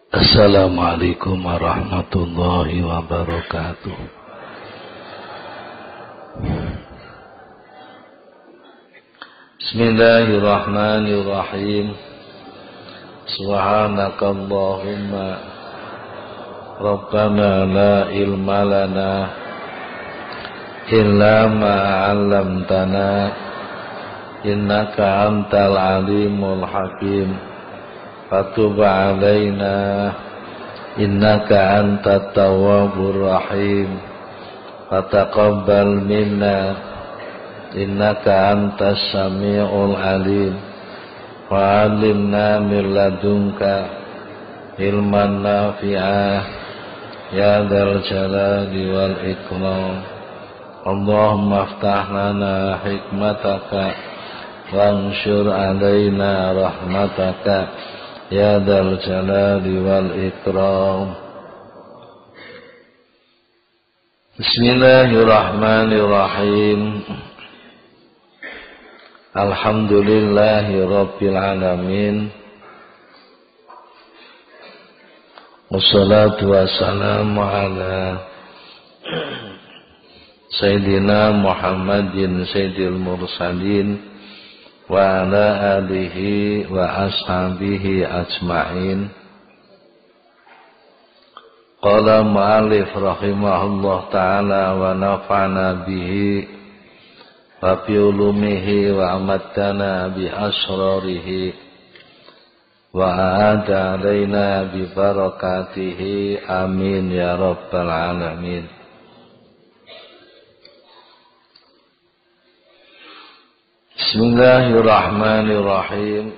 Assalamualaikum warahmatullahi wabarakatuh. Bismillahirrahmanirrahim. Subhanakallahumma Rabbana la ilma lana illa ma 'allamtana innaka antal alimul hakim. Fatub alaina innaka antat tawwabur rahim. Fataqabbal minna innaka antas sami'ul alim. Wa 'allimna min ladunka ilman nafi'ah ya dzal jalali wal ikram. Allahumma aftah lana hikmataka wanshur alaina rahmataka ya dzal jalali wal ikram. Bismillahirrahmanirrahim. Alhamdulillahi rabbil alamin. Wassalatu wassalamu ala Sayyidina Muhammadin sayyidil mursalin wa ala alihi wa ashabihi ajma'in. Qala mu'allif rahimahullah ta'ala wa nafa'na bihi wa bi ulumihi wa amaddana bi asrarihi wa a'ada alaina bi barakatihi amin ya rabbal alamin. Bismillahirrahmanirrahim.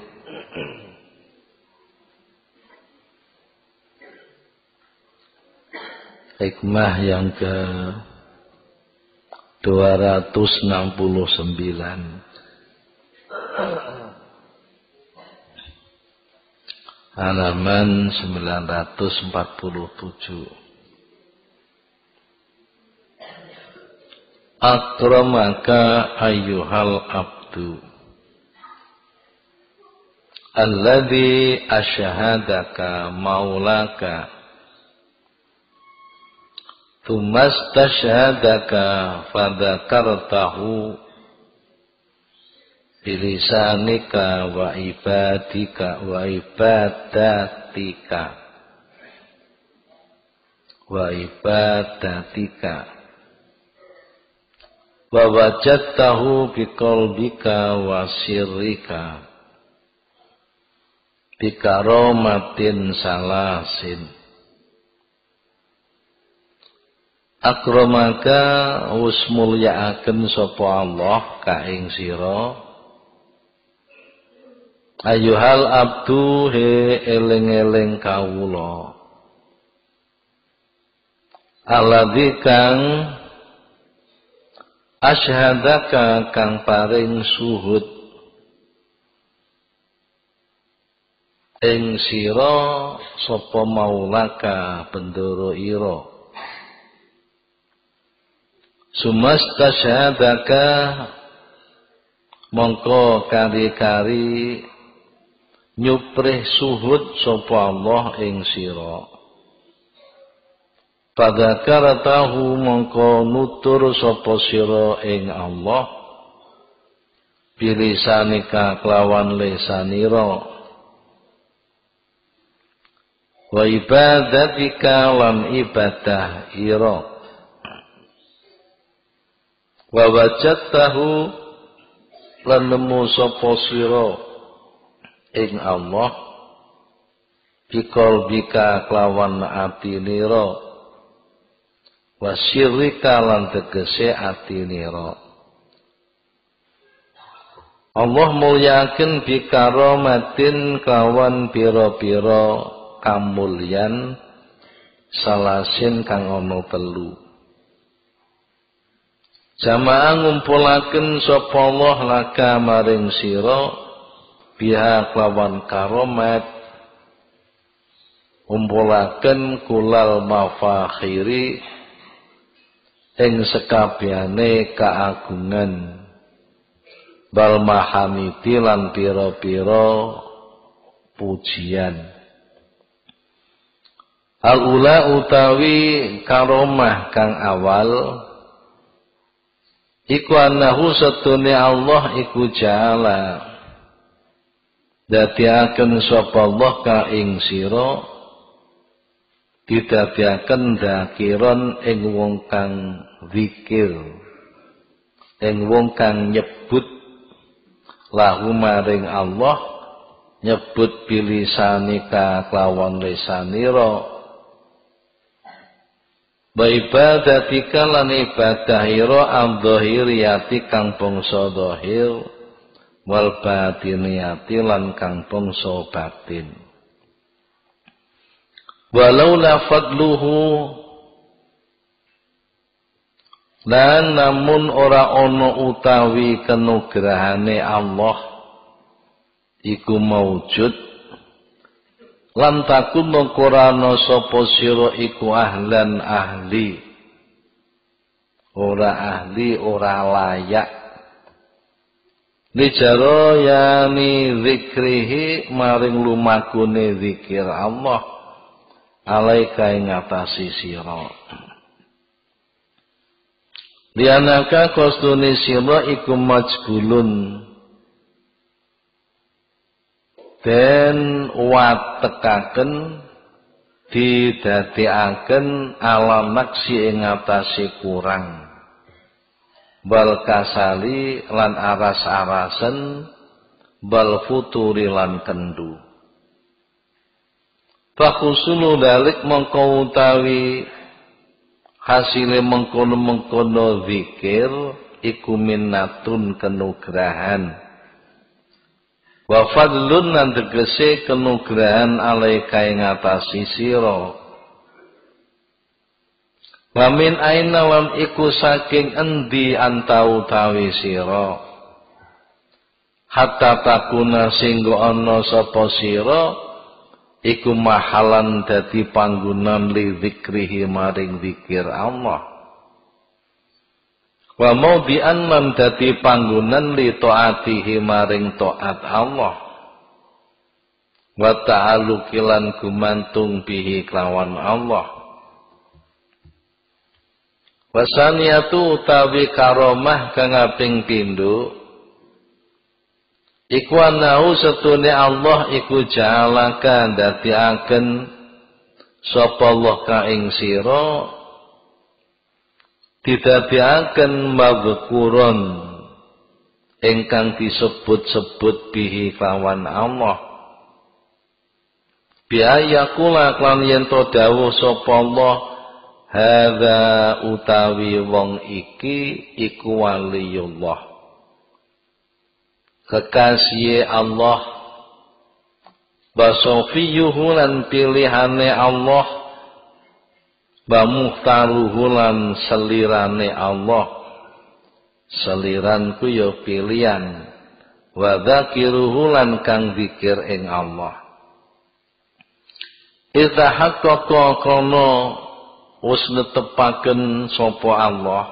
Hikmah yang ke 269, halaman 947. Akramaka ayyuhal abdu alladhi asyhadaka maulaka thumastashhadaka fadzakartahu bilisanika wa ibadatika wa wajadtahu biqalbika wa sirrika bikaromatin salasin. Akramaka wus mulyaaken sapa Allah ka ing sira ayyuhal abdu he eling-eling kawula alladzi kang asyhadaka kang paring suhud ing sira sapa maulaka bendoro ira. Sumastasyhadaka mongko kari-kari nyuprih suhud sapa Allah ing sira. Padzakartahu mongko nutur sapa sira ing Allah bilisanika kelawan lisanira wa ibadatika lan ibadah ira wa wajadtahu lan nemu sapa sira ing Allah biqalbika kelawan atinira wa sirrika lan tegese atinira. Allah mulyaken bikaromatin kawan pira-pira kamulyan salasin kang ana telu. Jamaah ngumpulaken sapa Allah laka maring sira biha kelawan karomat ngumpulaken kulal mafakhiri ing sekabehane kaagungan bal mahamidi lan pira-pira pujian. Al-ula utawi karomah kang awal iku anahu satune Allah iku jala dadiaken sapa Allah ka ing sira didadiaken dakiron ing wong kang zikir ing wong kang nyebut lahu maring Allah nyebut bilisanika kelawan lisanira wa ibadatika lan ibadahira andhahiriyati kang bangsa zahir wal batiniyati lan kang bangsa batin. Walau la fadluhu lan namun ora ana utawi kanugrahane Allah iku maujud lan takun korana sapa sira iku ahlan ahli ora layak lijaro yani zikrihi maring lumakune zikir Allah alaika ing ngatasi sira lianaka kostune sira iku majgulun den watekaken didadekaken ala maksi ing ngatasi kurang bal kasali lan aras-arasen bal futuri lan kendu fakusulu dalik mengko utawi hasile mengkono-mengkono zikir iku minnatun kenugrahan wa fadlun lan tegese kenugrahan alaika ing ngatasi sira wa min aina lan iku saking endi antau tawi sira hatta takuna singgo ana sapa sira iku mahalan dadi panggonan li zikrihi maring zikir Allah wa maudhi'an lan dadi panggonan li taatihi maring taat Allah wa ta'alluqi lan gumantung bihi kelawan Allah wasaniyatu utawi karomah kang kaping pindho iku anahu setune Allah iku jalaka dadiaken sapa Allah ka ing sira didadiaken madhkuron ingkang disebut-sebut bihi kelawan Allah biayakula klan yen to dawuh sapa Allah hadza utawi wong iki iku waliyullah kekasih Allah basofiyuhu lan pilihane Allah wa muhtaruhu lan selirane Allah seliranku ya pilihan wa dzakiruhu lan kang zikir ing Allah idza haqqaqa kana wis netepaken sapa Allah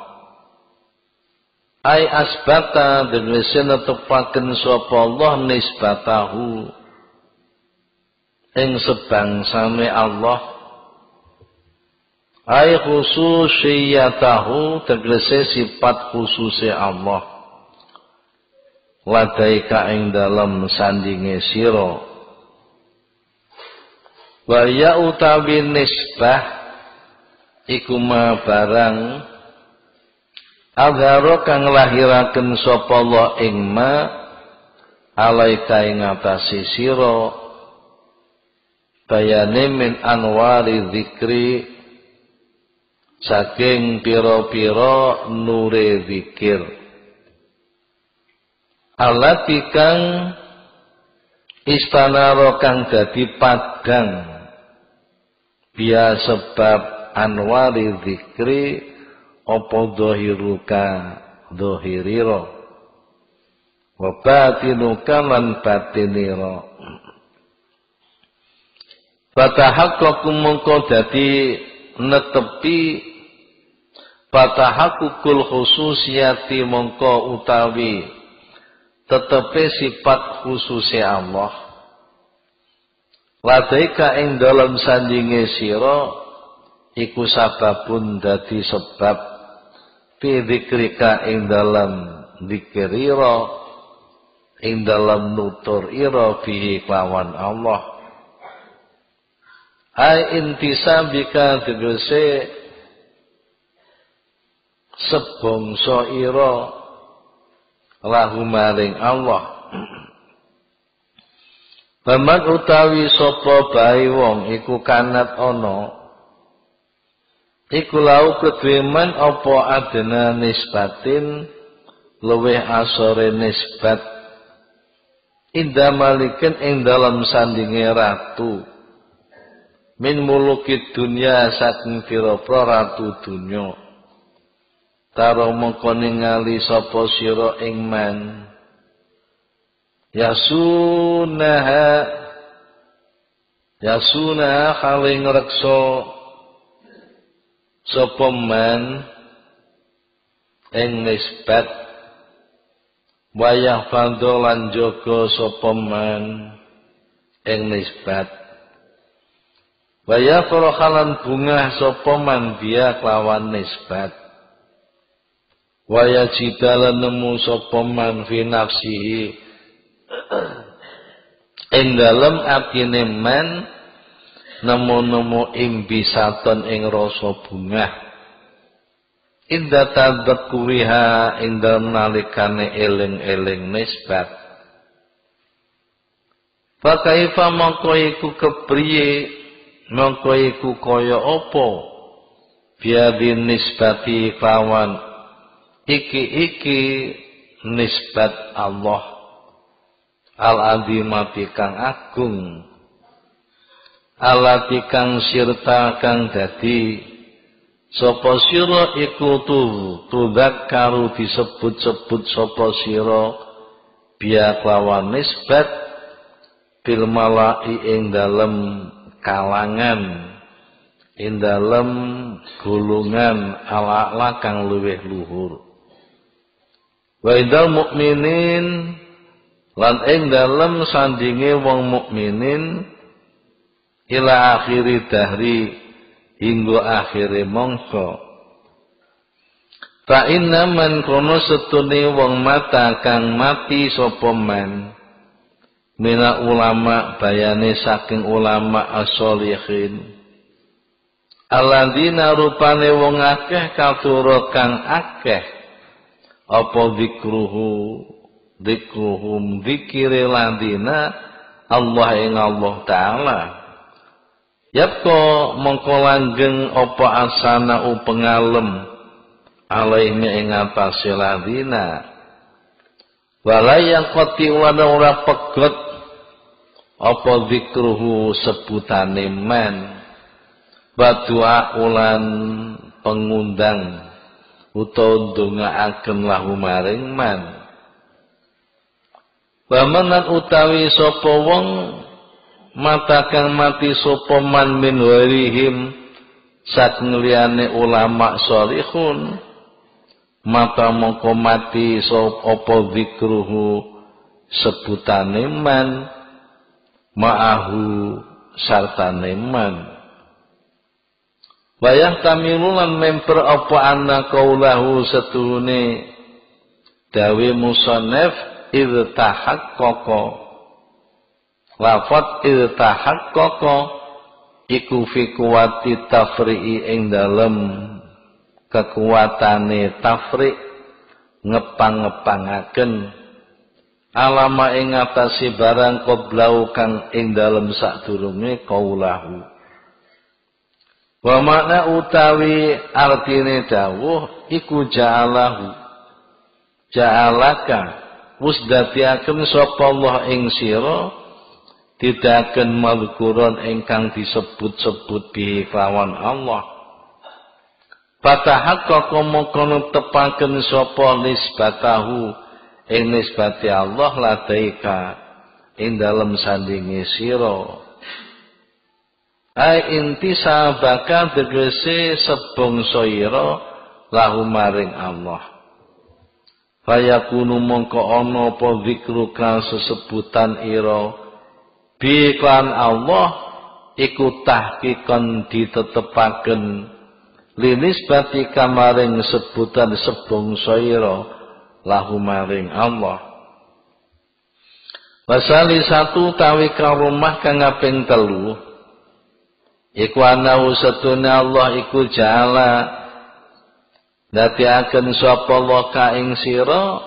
ai asbata tegese netepaken sapa Allah nisbatahu ing sebangsane Allah ai khususiyatahu tegese sifat khususe Allah ladaika ing dalam sandinge sira wa ya utawi nisbah iku ma barang azharo kang lahiraken sapa Allah ing ma alaika ing atase sira bayane min anwari zikri saking pira-pira nure zikir alati kang istanara kang dadi padang biya sebab anwari zikri apa dhahiruka dhahirira wa batinuka lan batinira fatahaqqaqu mongko dadi netepi fatahakukul khususiyati mongko utawi tetepe sifat khususe Allah ladaika ing dalam sandinge sira iku sababun dadi sebab fi dzikrika ing dalam dzikira ing dalam nutur ira fihi kelawan Allah ai intisabika tegese sebangsa ira lahu maring Allah. Baman utawi sapa bae wong iku kanat ana iku lau kedheman apa adena nisbatin luweh asore nisbat inda malikin ing dalam sandinge ratu min muluki dunya saking pira-pira ratu dunya taro mongko ningali sapa sira ing man yasunaha kaling reksa sapa man ing nisbat wayah pandolan jaga sapa man ing nisbat wayah farahalan bungah sapa man dia kelawan nisbat wayah jidalan nemu sapa man fi nafsihi ing dalem atine man nemu-nemu imbisaton ing rasa bungah inda tadzakuriha ing dalem nalikane eling-eling nisbat fa kaifa mongko iku kepriye mongko iku kaya apa biadin nisbati kawan iki nisbat Allah al-azimati kang agung alati kang sirta kang dadi sapa sira iku tudzakkaru disebut-sebut sapa sira biya kelawan nisbat bil malai ing dalem kalangan ing dalem golongan ala kang luwih luhur wa indal mukminin lan ing dalem sandinge wong mukminin ila akhiri dahri hingga akhire mangsa fa inna man kono setune wong mata kang mati sapa man mina ulama bayane saking ulama as-sholihin alladzina rupane wong akeh kathura kang akeh apa dzikruhum dzikire ladina Allah ing Allah taala yapko mongko langgeng apa asana pengalem alaihi ing atase ladina walaya qati ora pegot apa dzikruhu sebutane man badua ulan pengundang utawa ndongaaken lahu maring man Bamanan utawi sapa wong mata kang mati sapa man min warihim saking liyane ulama sholihun mata mongko mati sapa apa zikruhu sebutane man ma'ahu sartane man wayah tamilulan memper apa anna kaulahu setuhune dawe musannaf irtahaqqaqa lafat irtahaqqaqa iku fi kuwati tafri'i ing dalem kekuatane tafri' ngepang-ngepangaken alama ing atase barang qoblau kang ing dalem sadurunge kaulahu wa makna utawi artine dawuh iku ja'alaka wis dadiaken sapa Allah ing sira didaken mazkuron ingkang disebut-sebut bi kelawan Allah fatahaqqa mongko tepaken sapa nisbatahu ing nisbati Allah ladaika ing dalem sandinge sira ai intisabaka tegese sebangsa ira lahu maring Allah fayakunu mongko ana apa zikruka sesebutan ira bi iklan Allah iku tahqiqan ditetepaken linisbati kamaring sebutan sebangsa ira lahu maring Allah. Wasali satu tawi karomah kang kaping 3 iku ana satune Allah iku jala dadiaken sapa Allah ka ing sira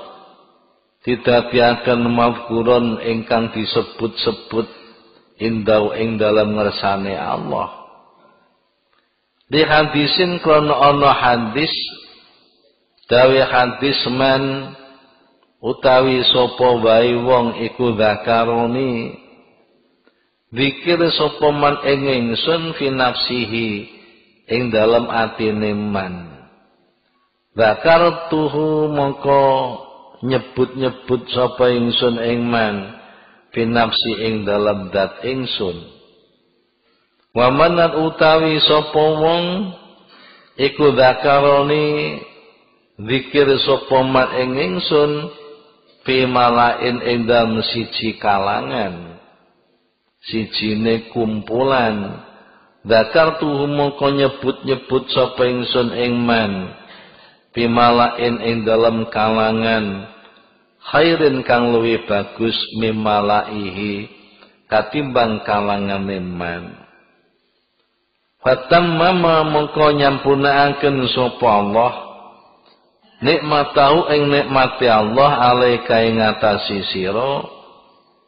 didadiaken mafkurun ingkang disebut-sebut indau ing dalam ngersane Allah. Di hadisin krono ana hadis dawe hadis man utawi sapa wae wong iku zakaroni zikir sapa man ing ingsun fi nafsihi ing dalam atine man zakartuhu mongko nyebut-nyebut sapa ingsun ing man fi nafsi ing dalam dat ingsun. Wa manan utawi sapa wong iku zakaroni zikir sapa man ing ingsun fi malain ing dalam siji kalangan sijine kumpulan zakartuhu mongko nyebut-nyebut sapa ingsun ing man fi malain ing dalam kalangan khairin kang luwih bagus mimalaihi katimbang kalangan man. Fatamma mongko nyampunaaken sapa Allah nikmatahu ing nikmati Allah alaika ing ngatasi sira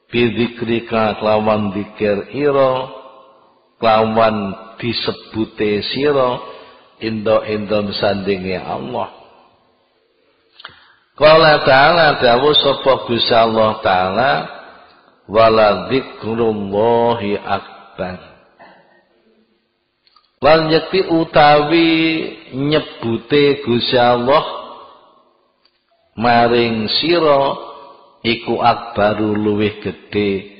bidzikrika kelawan zikir ira kelawan disebute sira indo sandinge Allah. Qala ta'ala dawuh sapa Gusti Allah taala wala dzikrullahi akbar. Lan yakti utawi nyebute Gusti Allah maring sira iku akbaru luwih gedhe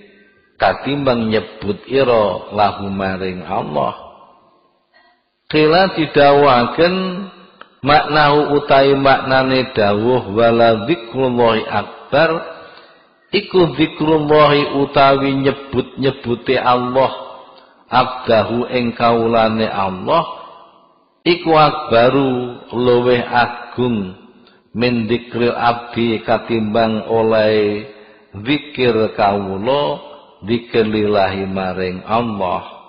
katimbang nyebut ira lahu maring Allah. Kila didawaken maknahu utai maknane dawuh wala dzikrullahi akbar iku dzikrullahi utawi nyebut-nyebute Allah abdahu ing kaulane Allah iku akbaru luwih agung min dzikril abdi katimbang oleh zikir kawula zikir lillahi maring Allah.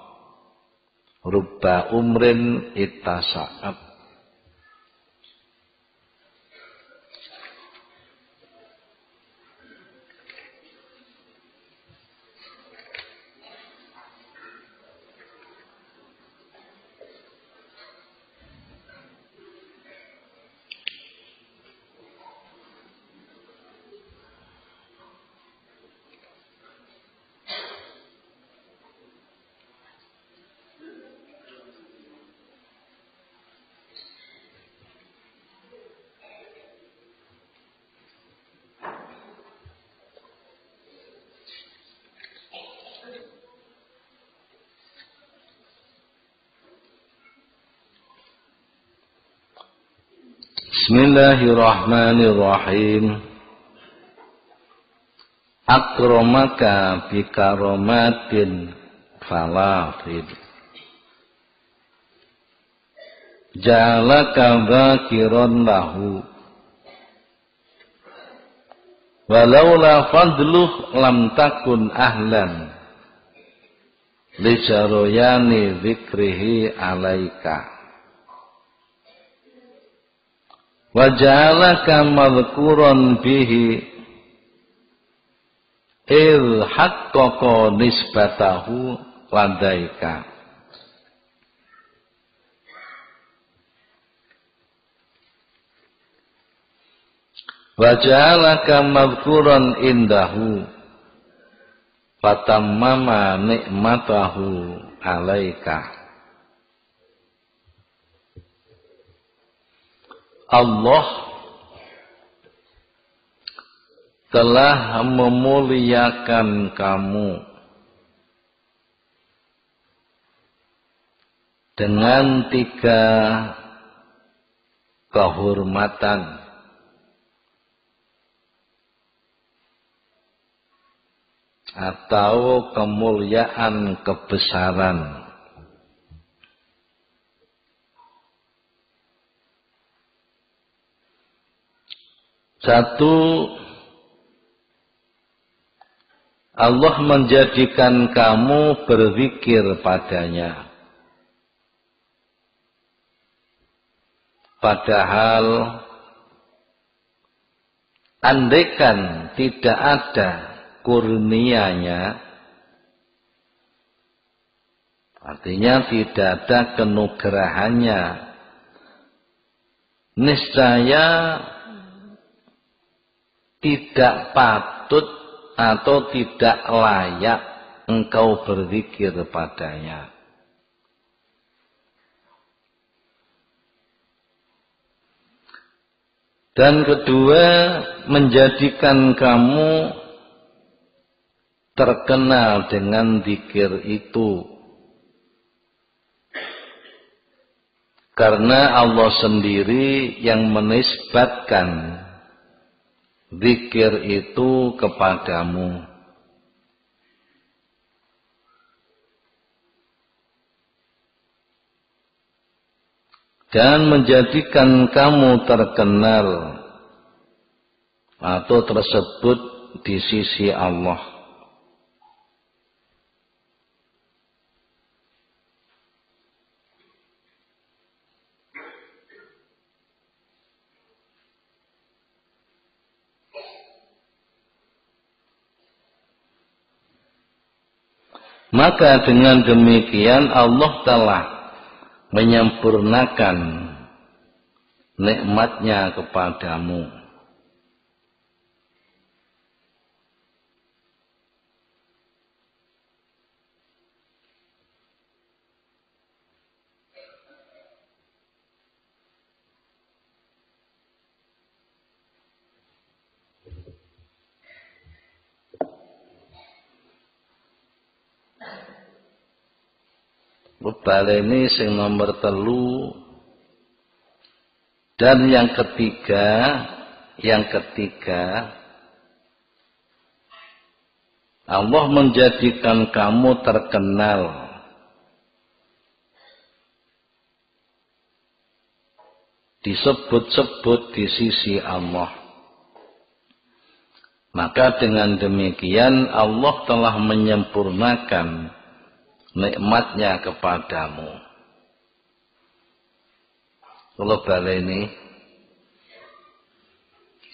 Rubba umrin ittasa'at. Bismillahirrahmanirrahim. Akramaka bikaromatin falafid jalaka dzakiran lahu walaula fadluh lam takun ahlan lijaroyani dzikrihi alaika wajalaka madhkuran bihi il haqqaqa nisbatahu ladaika wajalaka madhkuran indahu fatammama nikmatahu alaika. Allah telah memuliakan kamu dengan 3 kehormatan. atau kemuliaan kebesaran. Satu, Allah menjadikan kamu berzikir padanya. Padahal andaikan tidak ada kurnianya, artinya tidak ada kenugrahannya, niscaya tidak patut atau tidak layak engkau berzikir padanya. Dan kedua, menjadikan kamu terkenal dengan zikir itu. Karena Allah sendiri yang menisbatkan zikir itu kepadamu. Dan menjadikan kamu terkenal atau tersebut di sisi Allah. Maka dengan demikian Allah telah menyempurnakan nikmatnya kepadamu. Baleni sing nomor 3. Dan yang ketiga, Allah menjadikan kamu terkenal disebut-sebut di sisi Allah. Maka dengan demikian Allah telah menyempurnakan nikmatnya kepadamu. Kalau baleni,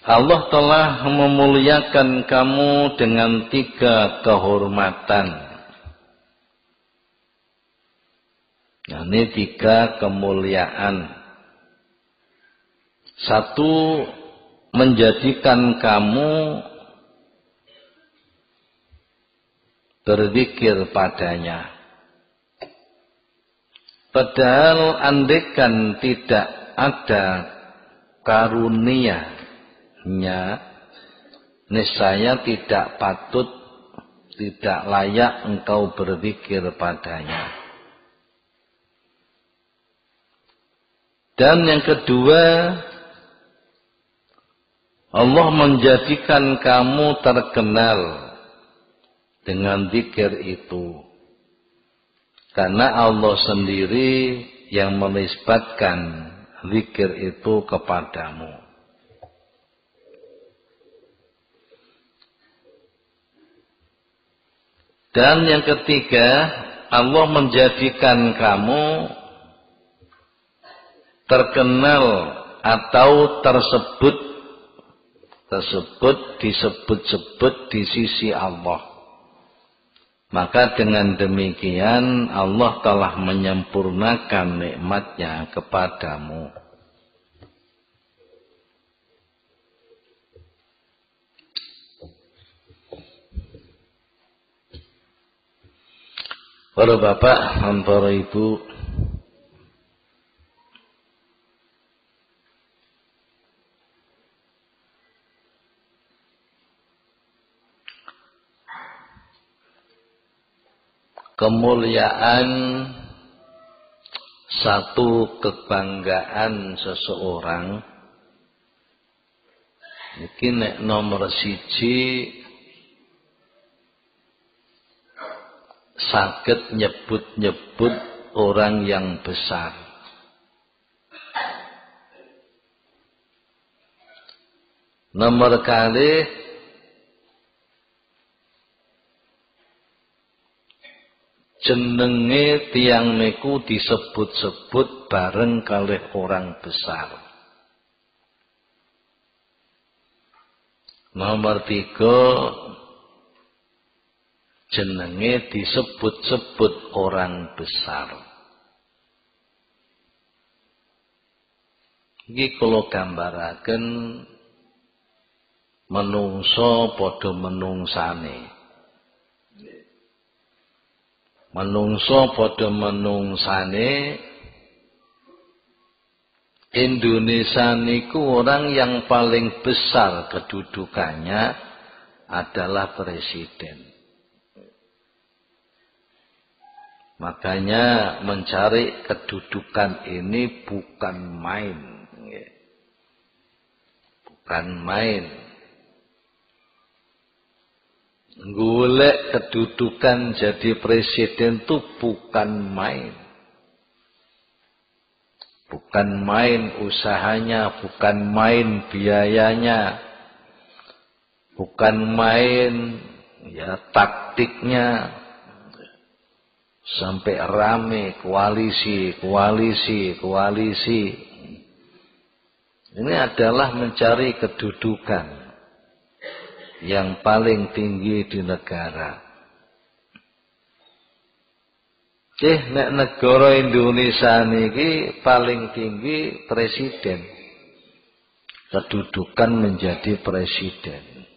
Allah telah memuliakan kamu dengan 3 kehormatan. Nah, ini 3 kemuliaan. 1, menjadikan kamu berzikir padanya. Padahal andaikan tidak ada karunia-Nya, niscaya tidak patut, tidak layak engkau berzikir padanya. Dan yang kedua, Allah menjadikan kamu terkenal dengan zikir itu. Karena Allah sendiri yang menisbatkan zikir itu kepadamu. Dan yang ketiga, Allah menjadikan kamu terkenal atau disebut-sebut di sisi Allah. Maka dengan demikian Allah telah menyempurnakan nikmatnya kepadamu. Para bapak dan para ibu, kemuliaan satu kebanggaan seseorang iki nek nomor 1 saged nyebut-nyebut orang yang besar. Nomor kali jenenge tiang niku disebut-sebut bareng kalih orang besar. Nomor 3, jenenge disebut-sebut orang besar. Iki kula gambaraken menungso padha menungsane. Menungso padha menungsane. Indonesia niku orang yang paling besar kedudukannya adalah presiden. Makanya mencari kedudukan ini bukan main. Bukan main. Golek kedudukan jadi presiden itu bukan main. Bukan main usahanya, bukan main biayanya, bukan main ya taktiknya. Sampai rame koalisi. Ini adalah mencari kedudukan yang paling tinggi di negara. Nek negara Indonesia niki paling tinggi presiden. Kedudukan menjadi presiden.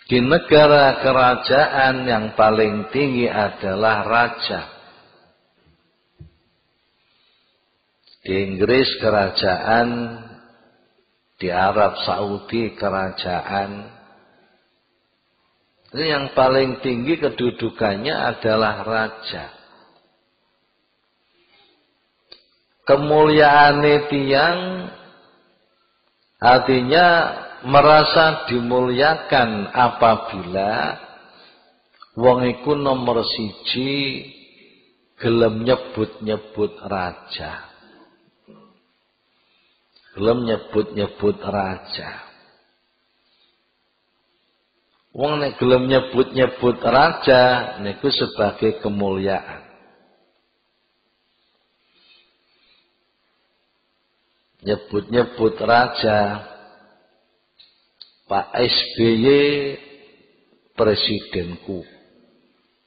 Di negara kerajaan yang paling tinggi adalah raja. Di Inggris kerajaan, di Arab Saudi kerajaan. Ini yang paling tinggi kedudukannya adalah raja. Kemuliaan tiang artinya merasa dimuliakan apabila wong iku nomor 1 gelem nyebut-nyebut raja. Gelem nyebut-nyebut raja. Wong nek gelem nyebut-nyebut raja niku sebagai kemuliaan. Nyebut-nyebut raja, Pak SBY presidenku.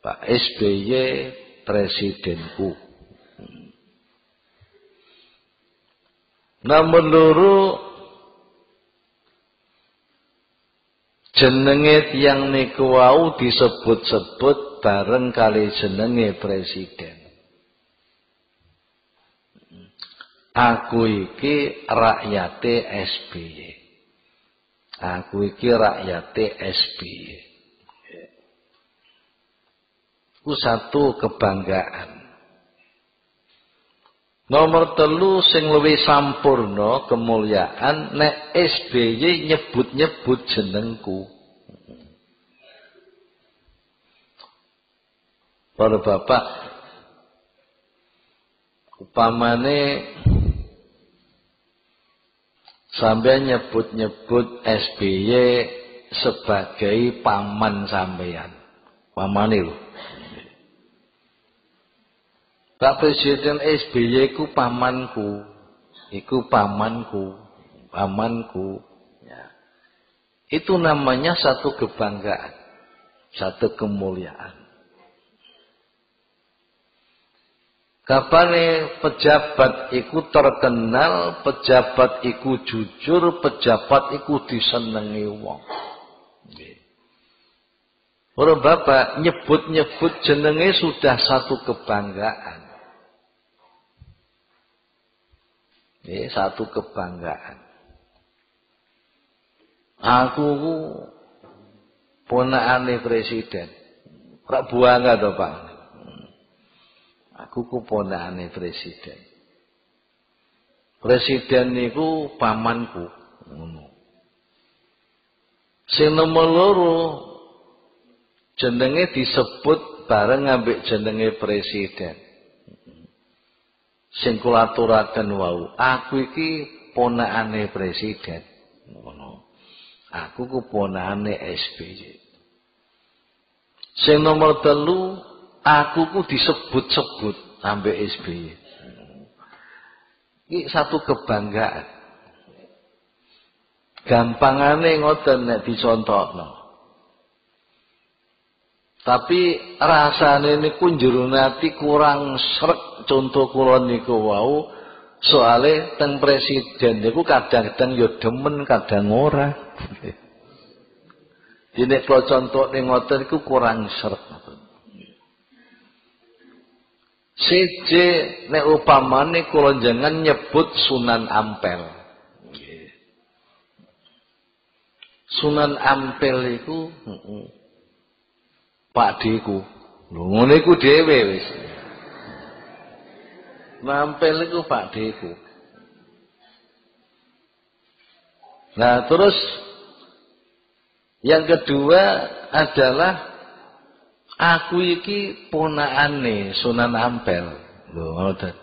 Pak SBY presidenku. Namun loro jenenge tiyang niku wau disebut-sebut bareng kali jenenge presiden. Aku iki rakyate SBY. Aku iki rakyate SBY. Itu satu kebanggaan. Nomor 3 sing luwih sampurna kemuliaan nek SBY nyebut-nyebut jenengku. Para bapak upamane sampeyan nyebut-nyebut SBY sebagai paman sampeyan. Pamane lho. Pak Presiden SBY ku pamanku. Iku pamanku. Pamanku. Ya. Itu namanya satu kebanggaan. Satu kemuliaan. Kapane pejabat iku terkenal, pejabat iku jujur, pejabat iku disenengi wong. Orang bapak nyebut-nyebut jenenge sudah satu kebanggaan. Ini satu kebanggaan. Aku ponakane presiden. Ora buangga to, Pak. Aku ponakane presiden. Presiden niku pamanku. Ngono. Sing nomor 2 jenenge disebut bareng ambek jenenge presiden. Sing kula aturaken wau, aku iki ponakane presiden. Ngono. Aku ku ponakane SBY. Sing nomor 3, aku ku disebut-sebut ambek SBY. Iki satu kebanggaan. Gampangane ngoten nek dicontokno. Tapi rasane niku njero ati kurang srek contoh kula niku wau soale teng presiden niku kadang-kadang ya demen kadang ora. Dene kula contone ngoten niku kurang srek. Siji nek upamane kula jangan nyebut Sunan Ampel. Sunan Ampel iku Pak Deku. Lho ngene iku dhewe wis. Nampel iku Pak Deku. Nah, terus yang kedua adalah aku iki ponakane Sunan Ampel. Lho ngoten.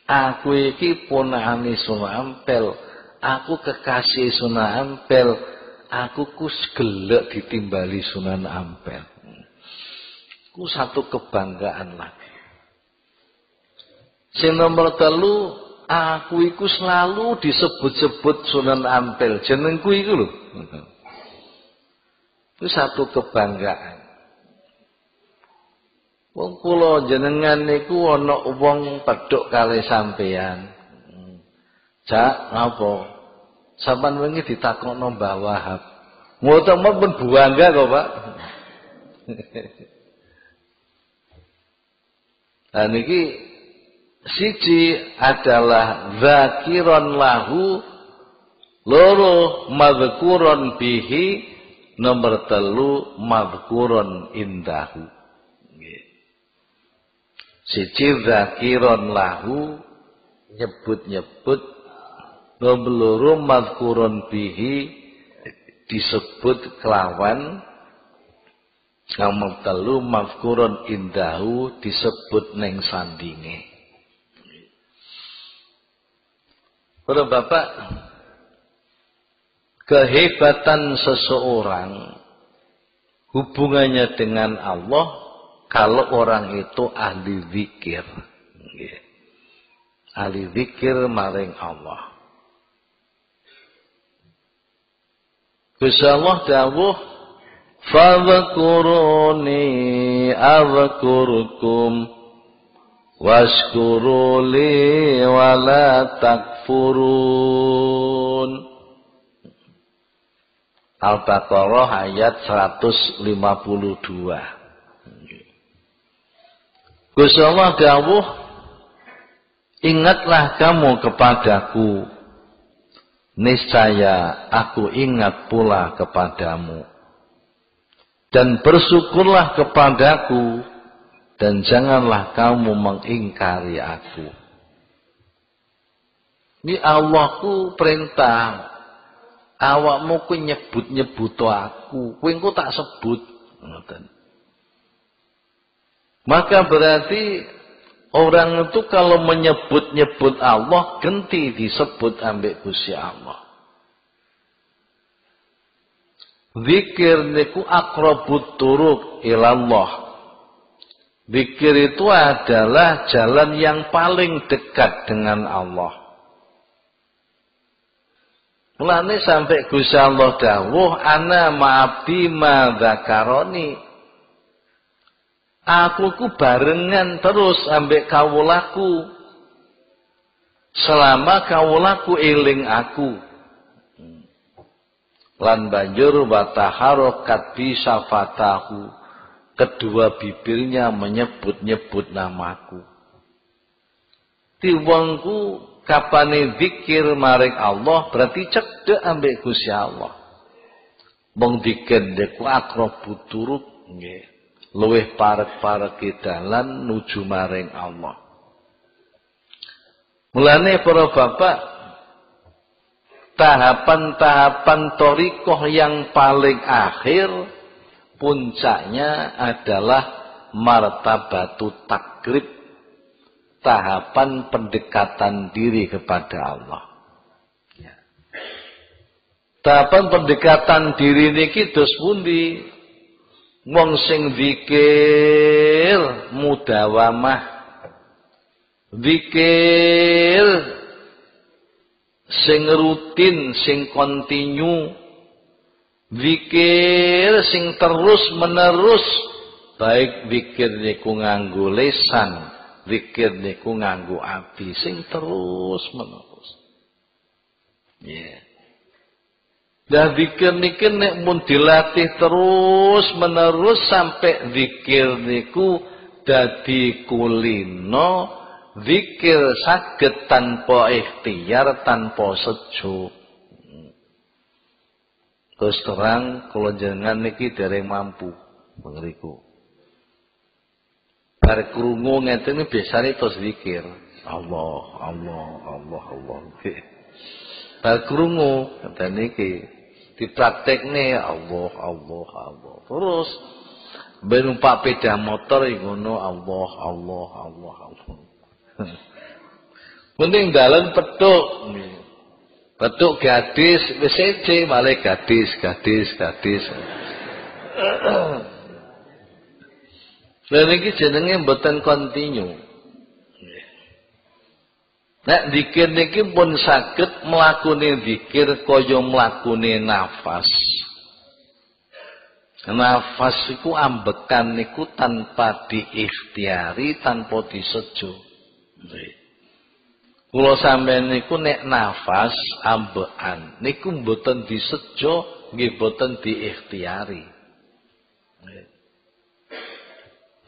Aku iki ponakane Sunan Ampel. Aku kekasih Sunan Ampel. Aku ku gelek ditimbali Sunan Ampel. Ku satu kebanggaan lagi. Sing nomor 3, aku iku selalu disebut-sebut Sunan Ampel. Jenengku iku lho. Ku satu kebanggaan. Wong kula jenengan niku ana wong pedhok kalih sampean. Jak napa? Sampan wingi ditakokno Mbah Wahab. Ngoten pun bangga kok, Pak. Nah niki siji adalah zakiron lahu, loro madhkuron bihi, nomor 3 madhkuron indahu. Siji zakiron lahu, nyebut-nyebut. Nomor loro madhkuron bihi, disebut kelawan. Nomor 3 madhkuron indahu, disebut neng sandinge. Para bapak, kehebatan seseorang hubungannya dengan Allah kalau orang itu ahli zikir. Ahli zikir maring Allah. Gusti Allah dawuh, fadhkuruni adhkurkum washkuruli wala takfurun. Al-Baqarah ayat 152. Gusti Allah dawuh, ingatlah kamu kepadaku, niscaya aku ingat pula kepadamu. Dan bersyukurlah kepadaku, dan janganlah kamu mengingkari aku. Ini Allahku perintah, awakmu ku nyebut-nyebut aku, kowe engko tak sebut. Maka berarti orang itu kalau menyebut-nyebut Allah, genti disebut ambek Gusti Allah. Zikir niku aqrabut turuq ilallah. Zikir itu adalah jalan yang paling dekat dengan Allah. Mulane sampai Gusti Allah dawuh, ana ma'abdi ma dzakaroni. Aku ku barengan terus ambek kawulaku selama kawulaku eling aku. Lan banjur wataharokat bisa fatahu, kedua bibirnya menyebut-nyebut namaku. Tiwangku kapane zikir maring Allah berarti cedhek ambek Gusti Allah. Wong digendheku akrabut turuq nggih. Luwih parek-parek dalan nuju maring Allah. Mulane para bapak, tahapan-tahapan thariqah yang paling akhir puncaknya adalah martabatu takrib, tahapan pendekatan diri kepada Allah. Ya. Tahapan pendekatan diri niki dos pundi? Wong sing zikir mudawamah, zikir sing rutin, sing kontinu, zikir sing terus menerus, baik zikir niku nganggo lisan, zikir niku nganggo ati, sing terus menerus. Yeah. Dah zikir niki nek mun dilatih terus menerus sampai zikir niku dadi kulino, zikir saged tanpa ikhtiar, tanpa sejuk. Terus terang kula jenengan niki dereng mampu mengriku. Bar krungu ngeten biasane terus zikir. Allah, Allah, Allah, Allah. Bar krungu ngeten niki dipraktekne Allah, Allah, Allah. Terus ben numpak sepeda motor ngono Allah, Allah, Allah, Allah. Mending dalan petuk. Petuk gadis wis ece malah gadis. Lha niki jenenge mboten kontinu. Nek zikir niki pun saged mlakune zikir kaya mlakune nafas. Nafas iku ambekan niku tanpa diikhtiari, tanpa disejo. Kula sampeyan niku nek nafas ambekan niku mboten disejo, nggih mboten diikhtiari.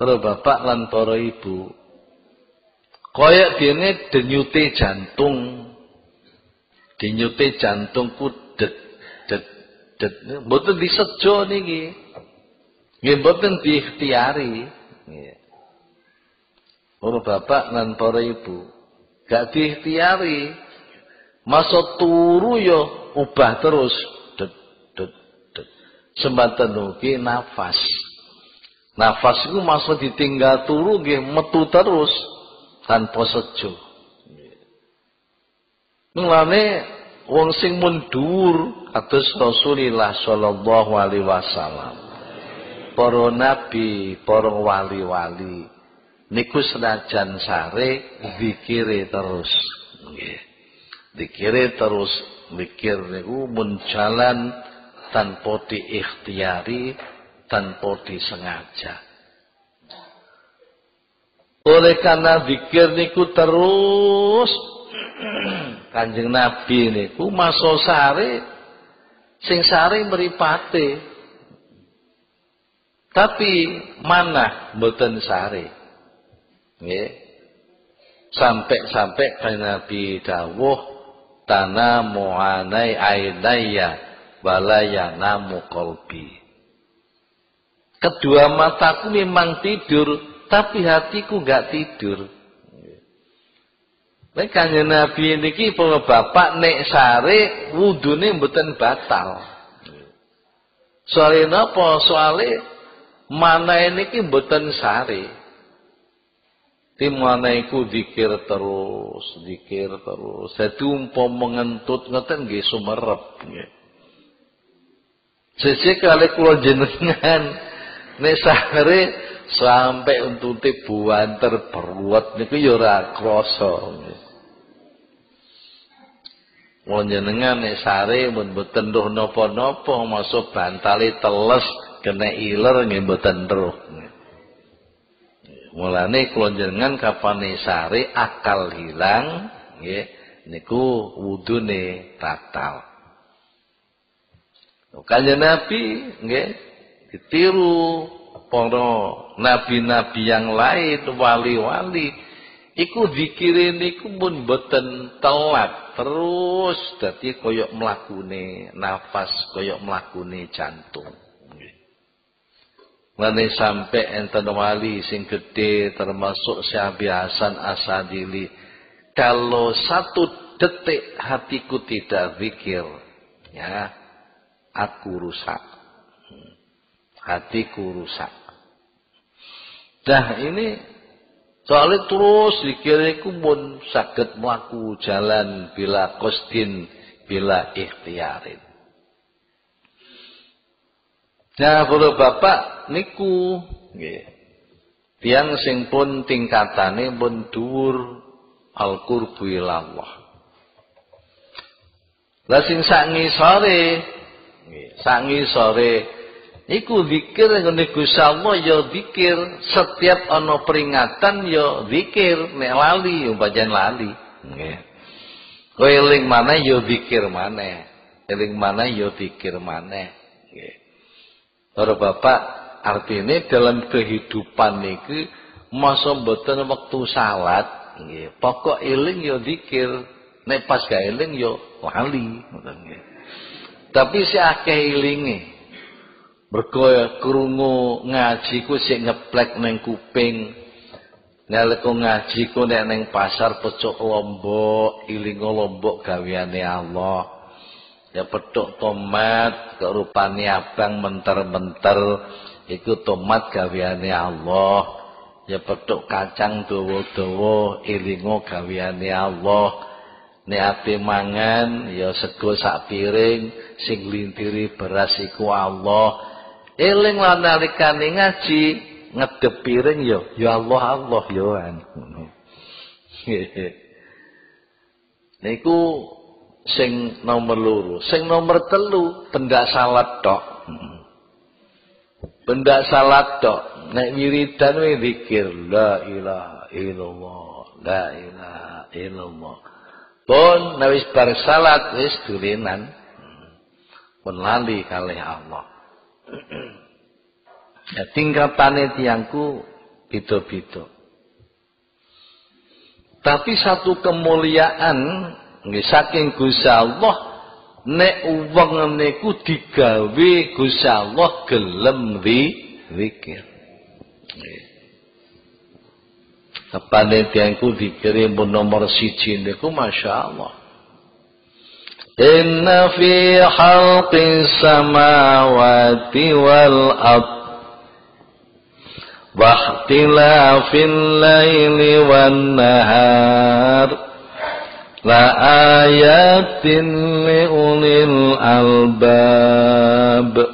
Para bapak lan para ibu, kaya dene denyute jantung. Denyute jantungku det mboten disejo niki. Nggih mboten diikhtiari. Nggih. Para bapak lan para ibu, gak diikhtiari. Masa turu ya ubah terus. Det. Sembatan ugi nafas. Nafas iku masa ditinggal turu nggih metu terus. Tanpa sejo. Mulane wong sing mundur kados Rasulullah sallallahu alaihi wasallam. Para nabi, para wali-wali niku senajan sare zikire terus. Nggih. Zikire terus, zikir niku mun jalan tanpa diikhtiari, tanpa disengaja. Oleh karena zikir niku terus Kanjeng Nabi niku masa sare sing sare mripate. Tapi manah mboten sare. Nggih. Sampai Kanjeng Nabi dawuh tanamu anai ainaya walayanamu qalbi. Kedua mataku memang tidur, tapi hatiku enggak tidur. Nek Kanjeng Nabi niki para bapak nek sare wudune mboten batal. Soale napa? Soale manahe niki mboten sare. Timane iku zikir terus. Dadi umpama ngentut ngeten nggih sumerep nggih. Sesuk kali kula jenengan nek sare sampai untute buanter beruat niku ya ora krasa. Wong jenengan nek sare mun mboten nduh napa-napa masuk bantale teles kena iler nggih mboten nduh. Mulane kula jenengan kapane sare akal hilang nggih niku wudune batal. Kanjeng Nabi nggih ditiru para nabi-nabi yang lain, wali-wali, iku zikire niku pun boten telat terus, dadi koyok mlakune nafas, koyok mlakune jantung. Lane sampai enten wali sing gede termasuk Syekh Hasan Asadili, kalau 1 detik hatiku tidak zikir, ya aku rusak. hatiku rusak. Dah ini soalnya terus dikiriku pun saged mlaku jalan bila qasdin bila ikhtiarin. Nah, para bapak niku nggih. Tiyang sing pun tingkatane pun dhuwur al-qurbu ilallah. Lah sing sak ngisore nggih, sak ngisore iku zikir ngene Gusti Allah ya zikir, setiap ana peringatan ya zikir, nek lali ya pancen lali. Nggih. Kowe eling maneh ya zikir maneh, eling maneh ya zikir maneh. Nggih. Para bapak, artine dalam kehidupan niki masa mboten wektu salat, nggih. Pokok eling ya zikir, nek pas gak eling ya lali, ngoten nggih. Tapi si akeh elinge. Mergo krungu ngaji ku sik ngeplek ning kuping. Nalika ngaji ku nek ning pasar pecuk lombok, ilingo lombok gaweane Allah. Ya petuk tomat kok rupane abang menter-menter iku tomat gaweane Allah. Ya petuk kacang dawa-dawa ilingo gaweane Allah. Nek ate mangan ya sego sak piring sing nglintiri beras iku Allah. Eling lan nalikane ngaji ngedep piring ya Allah Allah ya ngono. Niku sing nomor loro. Sing nomor telu pendak salat tok. Pendak salat tok. Nek wiridan we zikir la ilaha illallah, la ilaha illallah. Pun wis bar salat wis dulenan. Pun lali kalih Allah. Ya tingkatane tiyangku beda-beda. Tapi satu kemuliaan nggih saking Gusti Allah nek wong niku digawe Gusti Allah gelem zikir. Nggih. Tepane tiyangku dikirim pun nomor 1 niku masyaallah. Inna fi khalqis samawati wal ardh wa ikhtilafil laili wan nahar la ayatin li ulil albab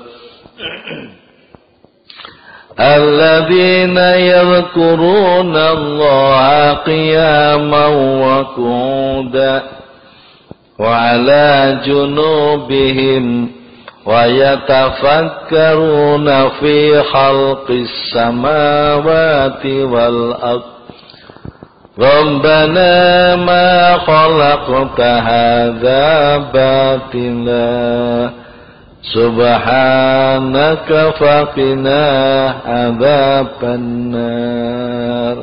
alladzina yadhkuruna Allaha qiyaman wa qu'udan وعلى جنوبهم ويتفكرون في خلق السماوات والأرض ربنا ما خلقت هذا باطلا سبحانك فقنا عذاب النار.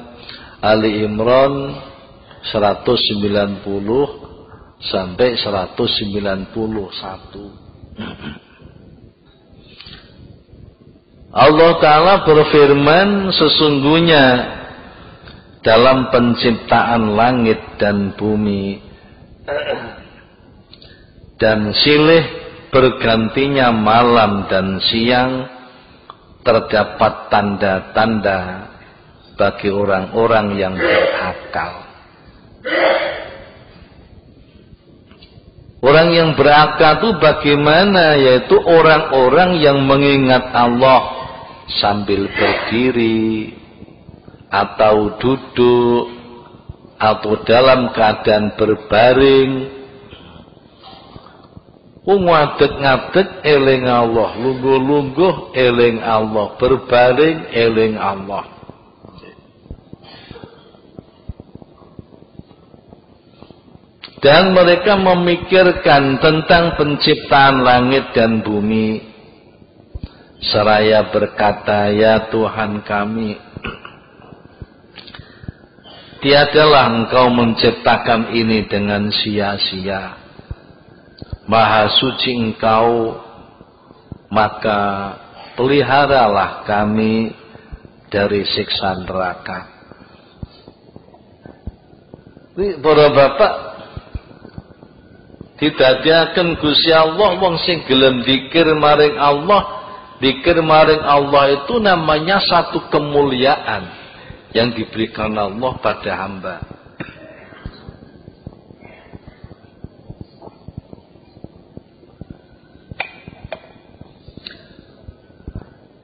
Ali Imran 190 sampai 191. Allah Ta'ala berfirman, sesungguhnya dalam penciptaan langit dan bumi dan silih bergantinya malam dan siang terdapat tanda-tanda bagi orang-orang yang berakal. Orang yang berakal itu bagaimana? Yaitu orang-orang yang mengingat Allah sambil berdiri atau duduk atau dalam keadaan berbaring. Ngadeg-ngadeg eling Allah, lungguh-lungguh eling Allah, berbaring eling Allah. Dan mereka memikirkan tentang penciptaan langit dan bumi. Seraya berkata, ya Tuhan kami, tiadalah Engkau menciptakan ini dengan sia-sia. Maha suci Engkau, maka peliharalah kami dari siksa neraka. Para bapak, didadiaken Gusti Allah wong sing gelem zikir maring Allah Zikir maring Allah itu namanya satu kemuliaan yang diberikan Allah pada hamba.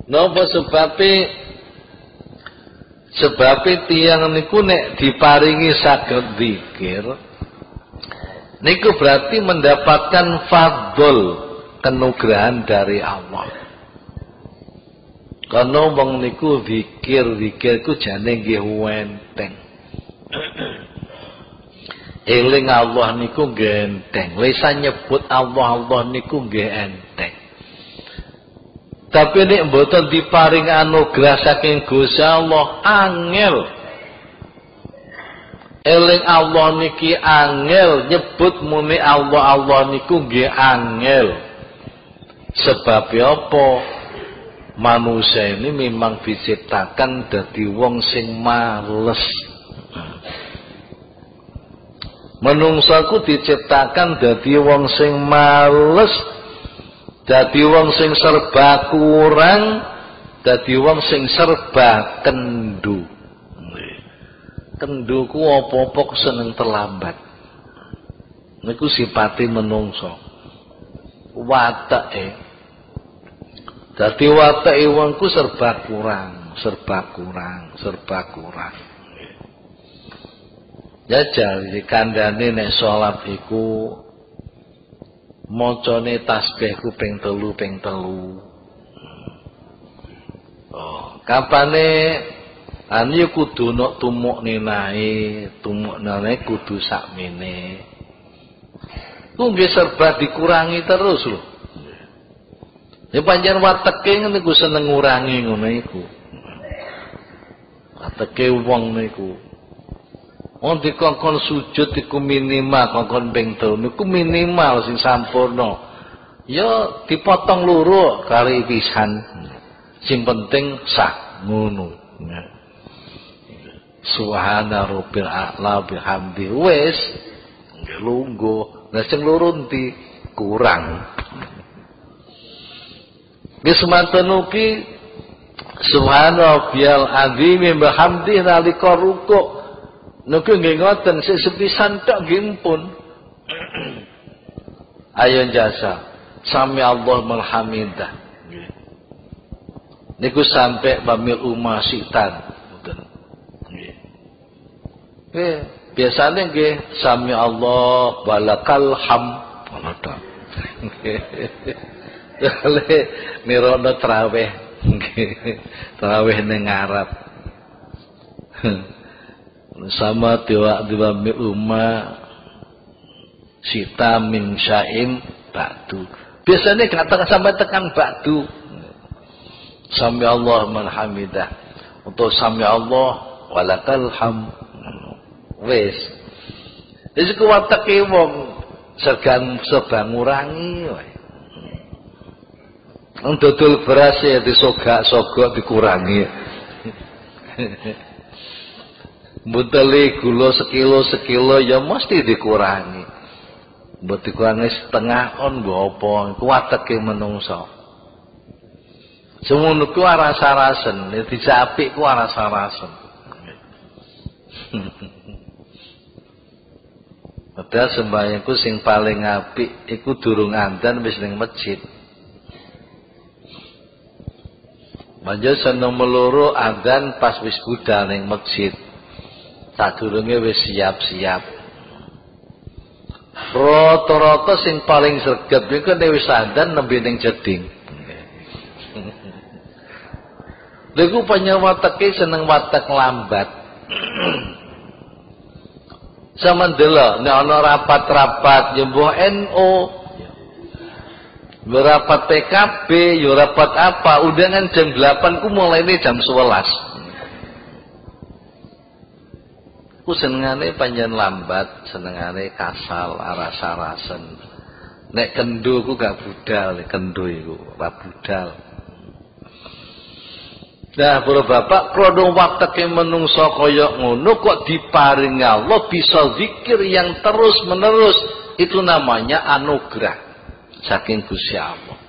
Napa sebabe tiyang niku nek diparingi saged zikir niku berarti mendapatkan fadl, kenugrahan dari Allah. Karena wong niku zikir ku jane nggih enteng. Eling Allah niku nggih enteng. Lisan nyebut Allah niku nggih enteng. Tapi nek mboten diparing anugerah saking Gusti Allah angel. Eling Allah niki angel, nyebut muni Allah niku nggih angel. Sebab apa? Manusia ini memang diciptakan dadi wong sing males. Menungsaku diciptakan dadi wong sing males. Dadi wong sing serba kurang, dadi wong sing serba kendu. Kendu ku apa-apa seneng terlambat. Niku sipate menungso. Watake. Dadi watake wong ku serba kurang. Jajal dikandhane nek salat iku macane tasbih ku ping telu. Oh, kapane anu kudu nok tumukninae kudu sakmene. Ku nggih serba dikurangi terus lho. Ya pancen wateke niku seneng ngurangi ngono iku. Wateke wong niku. Wong dikongkon sujud iku minimal kongkon ping 3 niku minimal sing sampurna. Ya dipotong loro kali pisan. Sing penting sah ngono. Subhana rabbil a'la bihamdi wis nggih lungguh. Lah sing loro ndi kurang. Nggih semanten ugi subhana rabbiyal azim bihamdi nalika rukuk. Niku nggih ngoten sik sepisan tok nggih pun. Ayo jasa sami Allah malhamidah. Niku sampai bamil umma sitan. Nggih. Biasane nggih sami Allah walakal hamd. Nggih. Nirono traweh. Nggih. Traweh ning Arab. Sama tiwa umma sita min sya'in ba'du. Biasanya katakan sampai tekan ba'du. Sami Allah malhamidah. Untuk sami Allah walakal ham. Wis. Wis kuwateke wong serba ngurangi wae. Wong dodol beras ya disogak-sogok dikurangi. Mbuteli gula sekilo ya mesti dikurangi. Mbut dikurangi setengah on mbok apa kuwateke menungso. Semono ku rasa-rasen, dijapik ku rasa-rasen. Padahal sembahyangku sing paling apik iku durung adzan wis ning masjid. Banjur seneng meloro adzan pas wis budal ning masjid. Sadurunge wis siap-siap. Rata-rata sing paling sregep iku nek wis adzan nembe ning jeding. Lha penyewatek seneng watek lambat. Sama delok nek ana rapat-rapat ya mbuh NU. Rapat PKB, ya rapat apa, undangan jam 8 ku mulainya jam 11. Ku senengane panjen lambat, senengane kasal, aras-arasen. Nek kendo ku gak budal, kendo iku ora budal. Nah, para bapak, krodong wakteke menungso kaya ngono kok diparingi Allah bisa zikir yang terus-menerus, itu namanya anugerah saking Gusti Allah.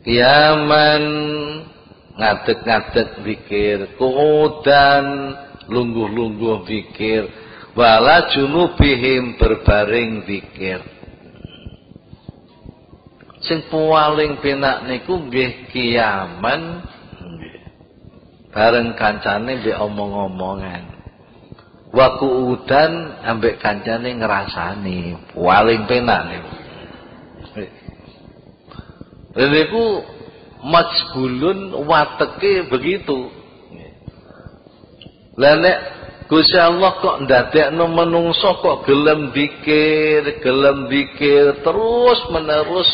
Qiyaman ngadeg-ngadeg zikir, qu'udan lungguh-lungguh zikir, wala junubihim berbaring zikir. Sing paling penak niku nggih qiyaman bareng kancane mbek omong-omongan. Wa qu'udan ambek kancane ngrasani, paling penak niku. Niku majbulun wateke begitu. Lah nek Gusti Allah kok ndadekno menungso kok gelem zikir terus menerus,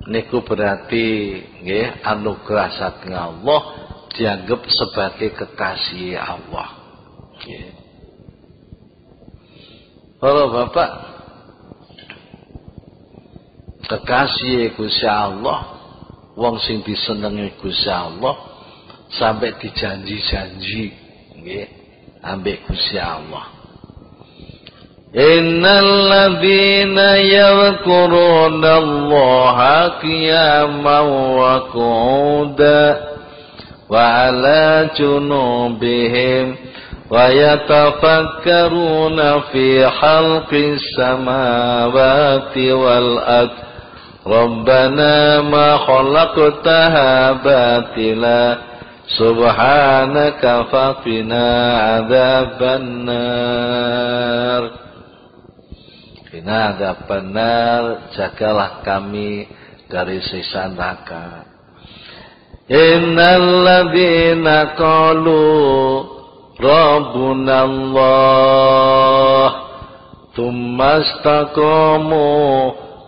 niku berarti nggih anugerah saking Allah, dianggap sebagai kekasih Allah. Nggih. Para bapak, kekasih Gusti Allah, wong sing disenengi Gusti Allah sampai dijanji-janji nggih ambek Gusti Allah. Innal ladzina yadhkuruna Allaha qiyaman wa qu'udan wa 'ala junubihim wa yatafakkaruna fi khalqis samawati wal ardh Rabbana ma khalaqtaha batila subhanaka faqina adzabannar. Qina adzabannar, jagalah kami dari siksa neraka. Innal ladzina qalu rabbuna Allah tsumma istaqamu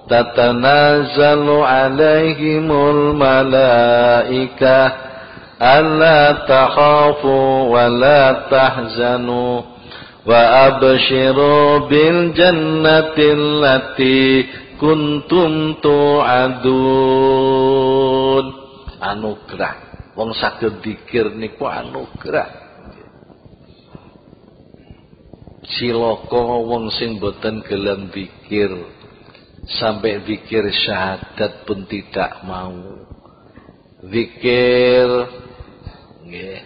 tatanazzalu alaihimul malaikah alla takhafu wa la tahzanu wa abshiru bil jannati allati kuntum tu'adun. Anugerah wong saged zikir niku anugerah. Cilaka wong sing boten gelem zikir, sampai zikir syahadat pun tidak mau. Zikir nggih,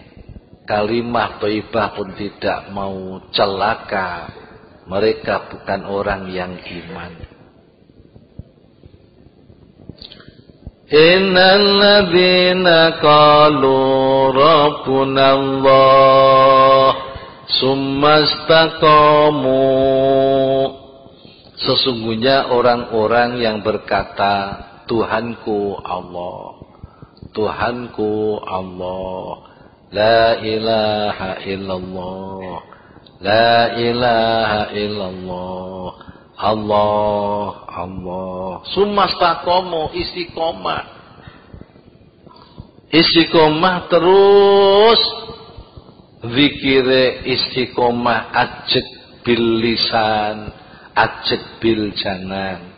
kalimah thayyibah pun tidak mau, celaka. Mereka bukan orang yang iman. Innal ladzina qalu rabbuna Allah summa istaqamu. Sesungguhnya orang-orang yang berkata Tuhanku Allah, Tuhanku Allah, la ilaha illallah, la ilaha illallah, Allah, Allah. Sumastaqamu, istiqomah. Istiqomah terus zikire istiqomah, ajek bil lisan, ajek bil janan,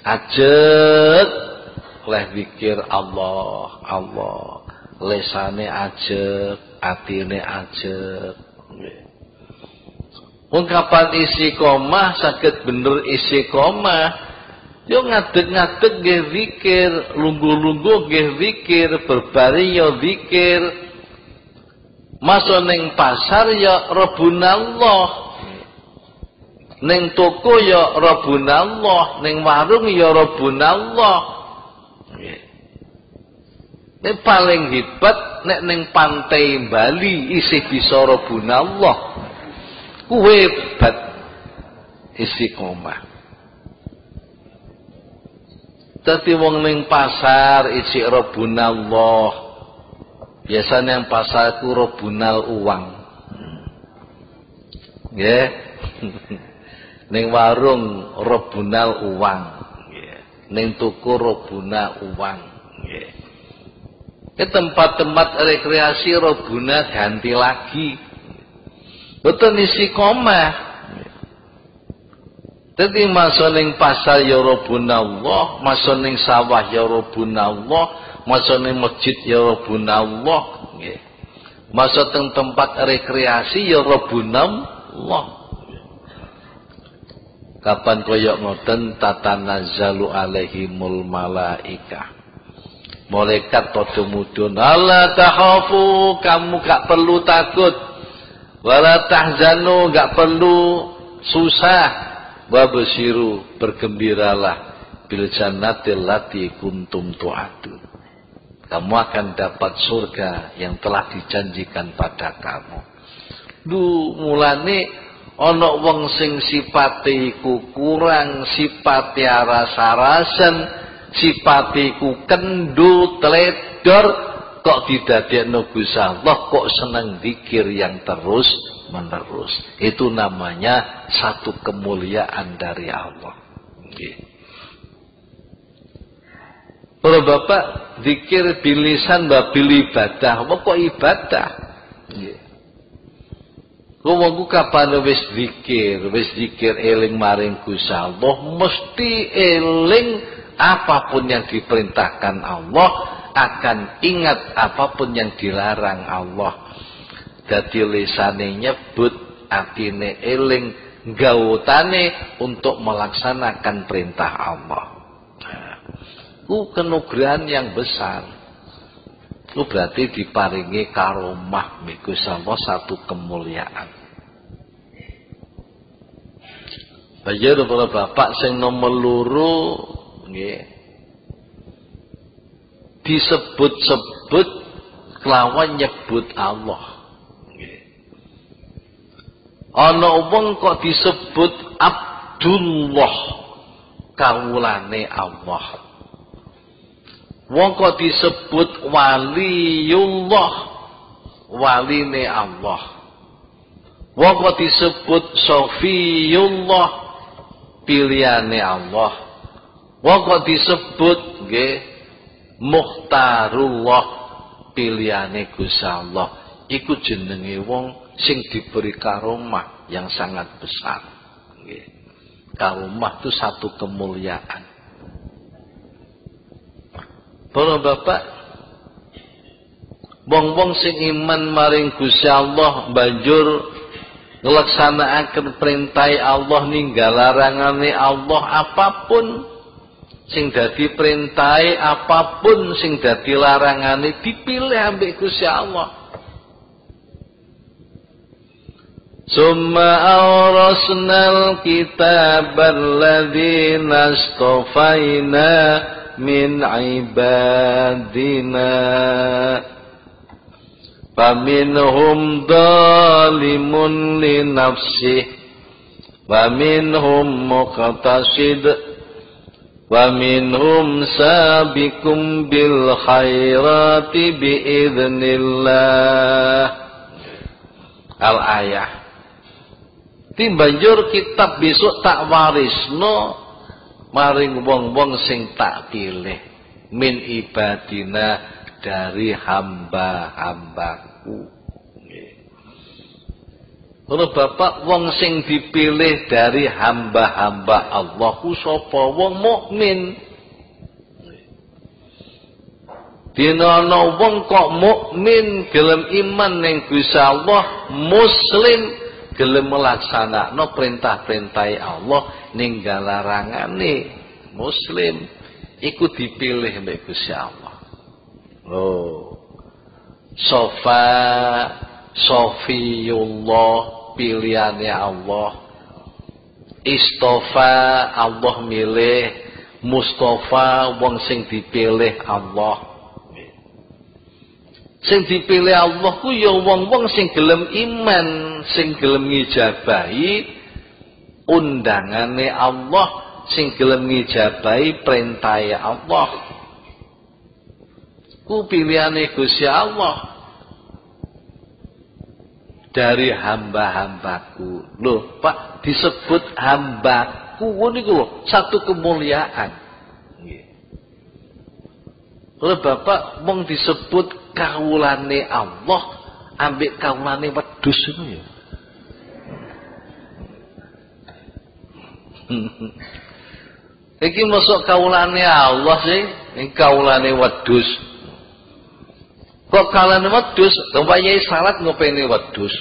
ajek oleh zikir Allah, Allah, lesane ajek, atine ajek. Ungkapan istiqomah saged bener istiqomah, yo ngadeg-ngadeg nggih zikir, lungguh-lungguh nggih zikir, berbari yo zikir, masuk ning pasar ya Rabbunallah, ning toko ya Rabbunallah, ning warung ya Rabbunallah. Nek paling hebat nek ning pantai Bali isih bisa Rabbunallah. Ku hebat istiqomah. Dadi wong ning pasar isih Rabbunallah. Biasanya yang pasar ku Rabbunal uang. Nggih. Ning warung Rabbunal uang, nggih. Ning toko Rabbuna uang, nggih. Ke tempat-tempat rekreasi Rabbuna ganti lagi. Boten istiqomah. Dadi masuk ning pasar ya Rabbunallah, masuk ning sawah ya Rabbunallah, masuk ning masjid ya Rabbunallah, nggih. Masuk teng tempat rekreasi ya Rabbunallah. Kapan koyok ngoten tatanazzalu alaihimul malaikah. Malaikat padha mudhun, "Alla takhafu, kamu gak perlu takut. Wala tahzanu, gak perlu susah. Wa basyiru, bergembiralah bil jannatil lati kuntum tu'adun." Kamu akan dapat surga yang telah dijanjikan pada kamu. Mulane ana wong sing sipate iku kurang, sipate rasa-rasen, sipate iku kendhu tledor, kok didadekno Gusti Allah kok seneng zikir yang terus menerus. Itu namanya satu kemuliaan dari Allah. Nggih. Para bapak, zikir bilisan babil ibadah, apa kok ibadah? Nggih. Wong kapan wis zikir eling maring Gusti Allah, mesti eling apapun yang diperintahkan Allah, akan ingat apapun yang dilarang Allah. Dadi lisane nyebut, atine eling, gautane untuk melaksanakan perintah Allah. Itu kenugrahan yang besar. Itu berarti diparingi karomah Gusti Allah, satu kemuliaan. Banjur para bapak sing nomor loro nggih disebut-sebut kelawan nyebut Allah. Nggih. Ana wong kok disebut Abdullah, kawulane Allah. Wong kok disebut waliullah, waline Allah. Wong kok disebut sofiyullah, pilihane Allah. Wong kok disebut nggih mukhtarullah, pilihane Gusti Allah. Iku jenenge wong sing diberi karomah yang sangat besar. Nggih. Karomah itu satu kemuliaan. Para bapak, wong-wong sing iman maring Gusti Allah banjur nglaksanakaken perintah Allah ninggal larangane Allah, apapun sing dadi perintah, apapun sing dadi larangane dipilih ambek Gusti Allah. Summa awrasnal kitabal ladzina astafaina min ibadina faminhum zalimun li nafsih wa minhum muqtasid wa minhum sabiqum bil khairati biidznillah. Al-ayah. Timbanjur kitab besok tak warisno maring wong-wong sing tak pilih min ibadina, dari hamba-hambaku. Kalau bapak wong sing dipilih dari hamba-hamba Allah ku sapa? Wong mukmin. Dina ana wong kok mukmin gelem iman ning Gusti Allah, muslim gelem melaksanakan perintah-perintah Allah, ninggal larangane, muslim, iku dipilih mbek Gusti Allah. Oh, Sofiyullah, pilihane Allah. Istofa, Allah milih. Mustafa, wong sing dipilih Allah. Sing dipilih Allah ku ya wong-wong sing gelem iman, sing gelem ngijabahi undangane Allah, sing gelem ngijabahi perintah Allah. Ku pilihane Gusti Allah dari hamba-hambaku. Loh, Pak, disebut hambaku niku lho, satu kemuliaan. Nggih. Kalau Bapak wong disebut kawulane Allah ambek kawulane wedhus itu ya. Iki masuk kawulane Allah sih, ini kawulane wedhus. Kok kawulane wedhus, tempatnya salat ngopeni wedhus.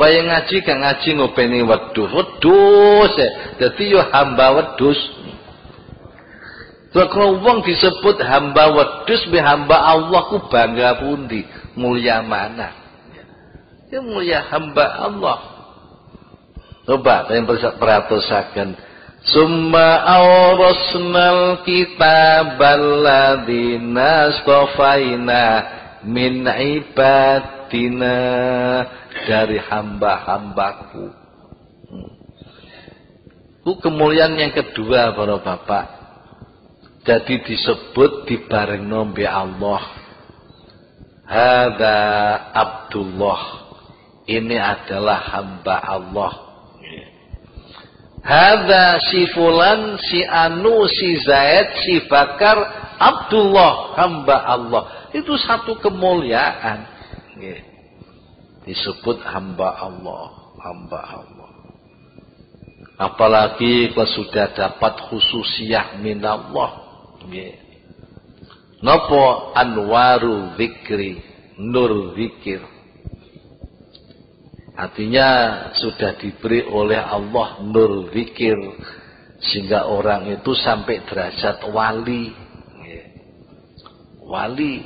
Bayang ngaji kang ngaji ngopeni wedhus dadi yo hamba wedhus. Kalau wong disebut hamba wedhus be hamba Allah ku bangga pundi, mulia mana? Ya mulia hamba Allah. Coba yang perhatikan. Summa awrasnal kitabal ladzina astafaina min ibadina, dari hamba-hambaku. Itu kemuliaan yang kedua para bapak. Jadi disebut dibareng nombe Allah. Hada Abdullah. Ini adalah hamba Allah. Hada si fulan, si anu, si Zaid, si Bakar, Abdullah, hamba Allah. Itu satu kemuliaan. Disebut hamba Allah, hamba Allah. Apalagi kalau sudah dapat khususiyah minallah. Napa anwaru zikri, nur zikir. Artinya sudah diberi oleh Allah nur zikir, sehingga orang itu sampai derajat wali. Wali.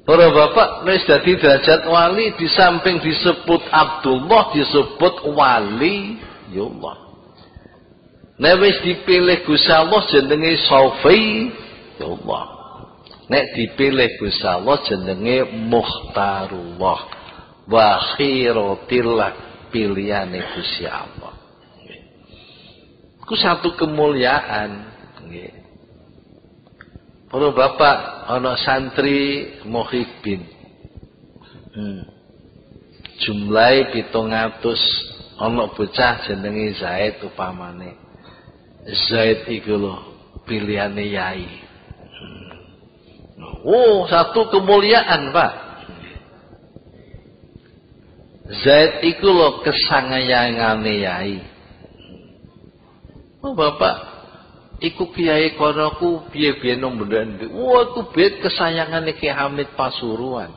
Para bapak, wis dadi derajat wali, di samping disebut Abdullah, disebut wali ya Allah. Nek wis dipilih Gusti Allah jenenge Sofi ya Allah. Nek dipilih Gusti Allah jenenge Mukhtarullah wa khiratillah, pilihane Gusti Allah. Ku satu kemuliaan nggih. Para bapak ana santri muhibbin. Jumlahe 700, ana bocah jenenge Zaid upamane. Zaid iku lho pilihane yai. Oh, satu kemuliaan, Pak. Zaid iku lho kesangayangane yai. Oh, Bapak, iku kiai kono ku piye-piye nang mbendi. Wah, iku bet kesayangane Ki Hamid Pasuruan.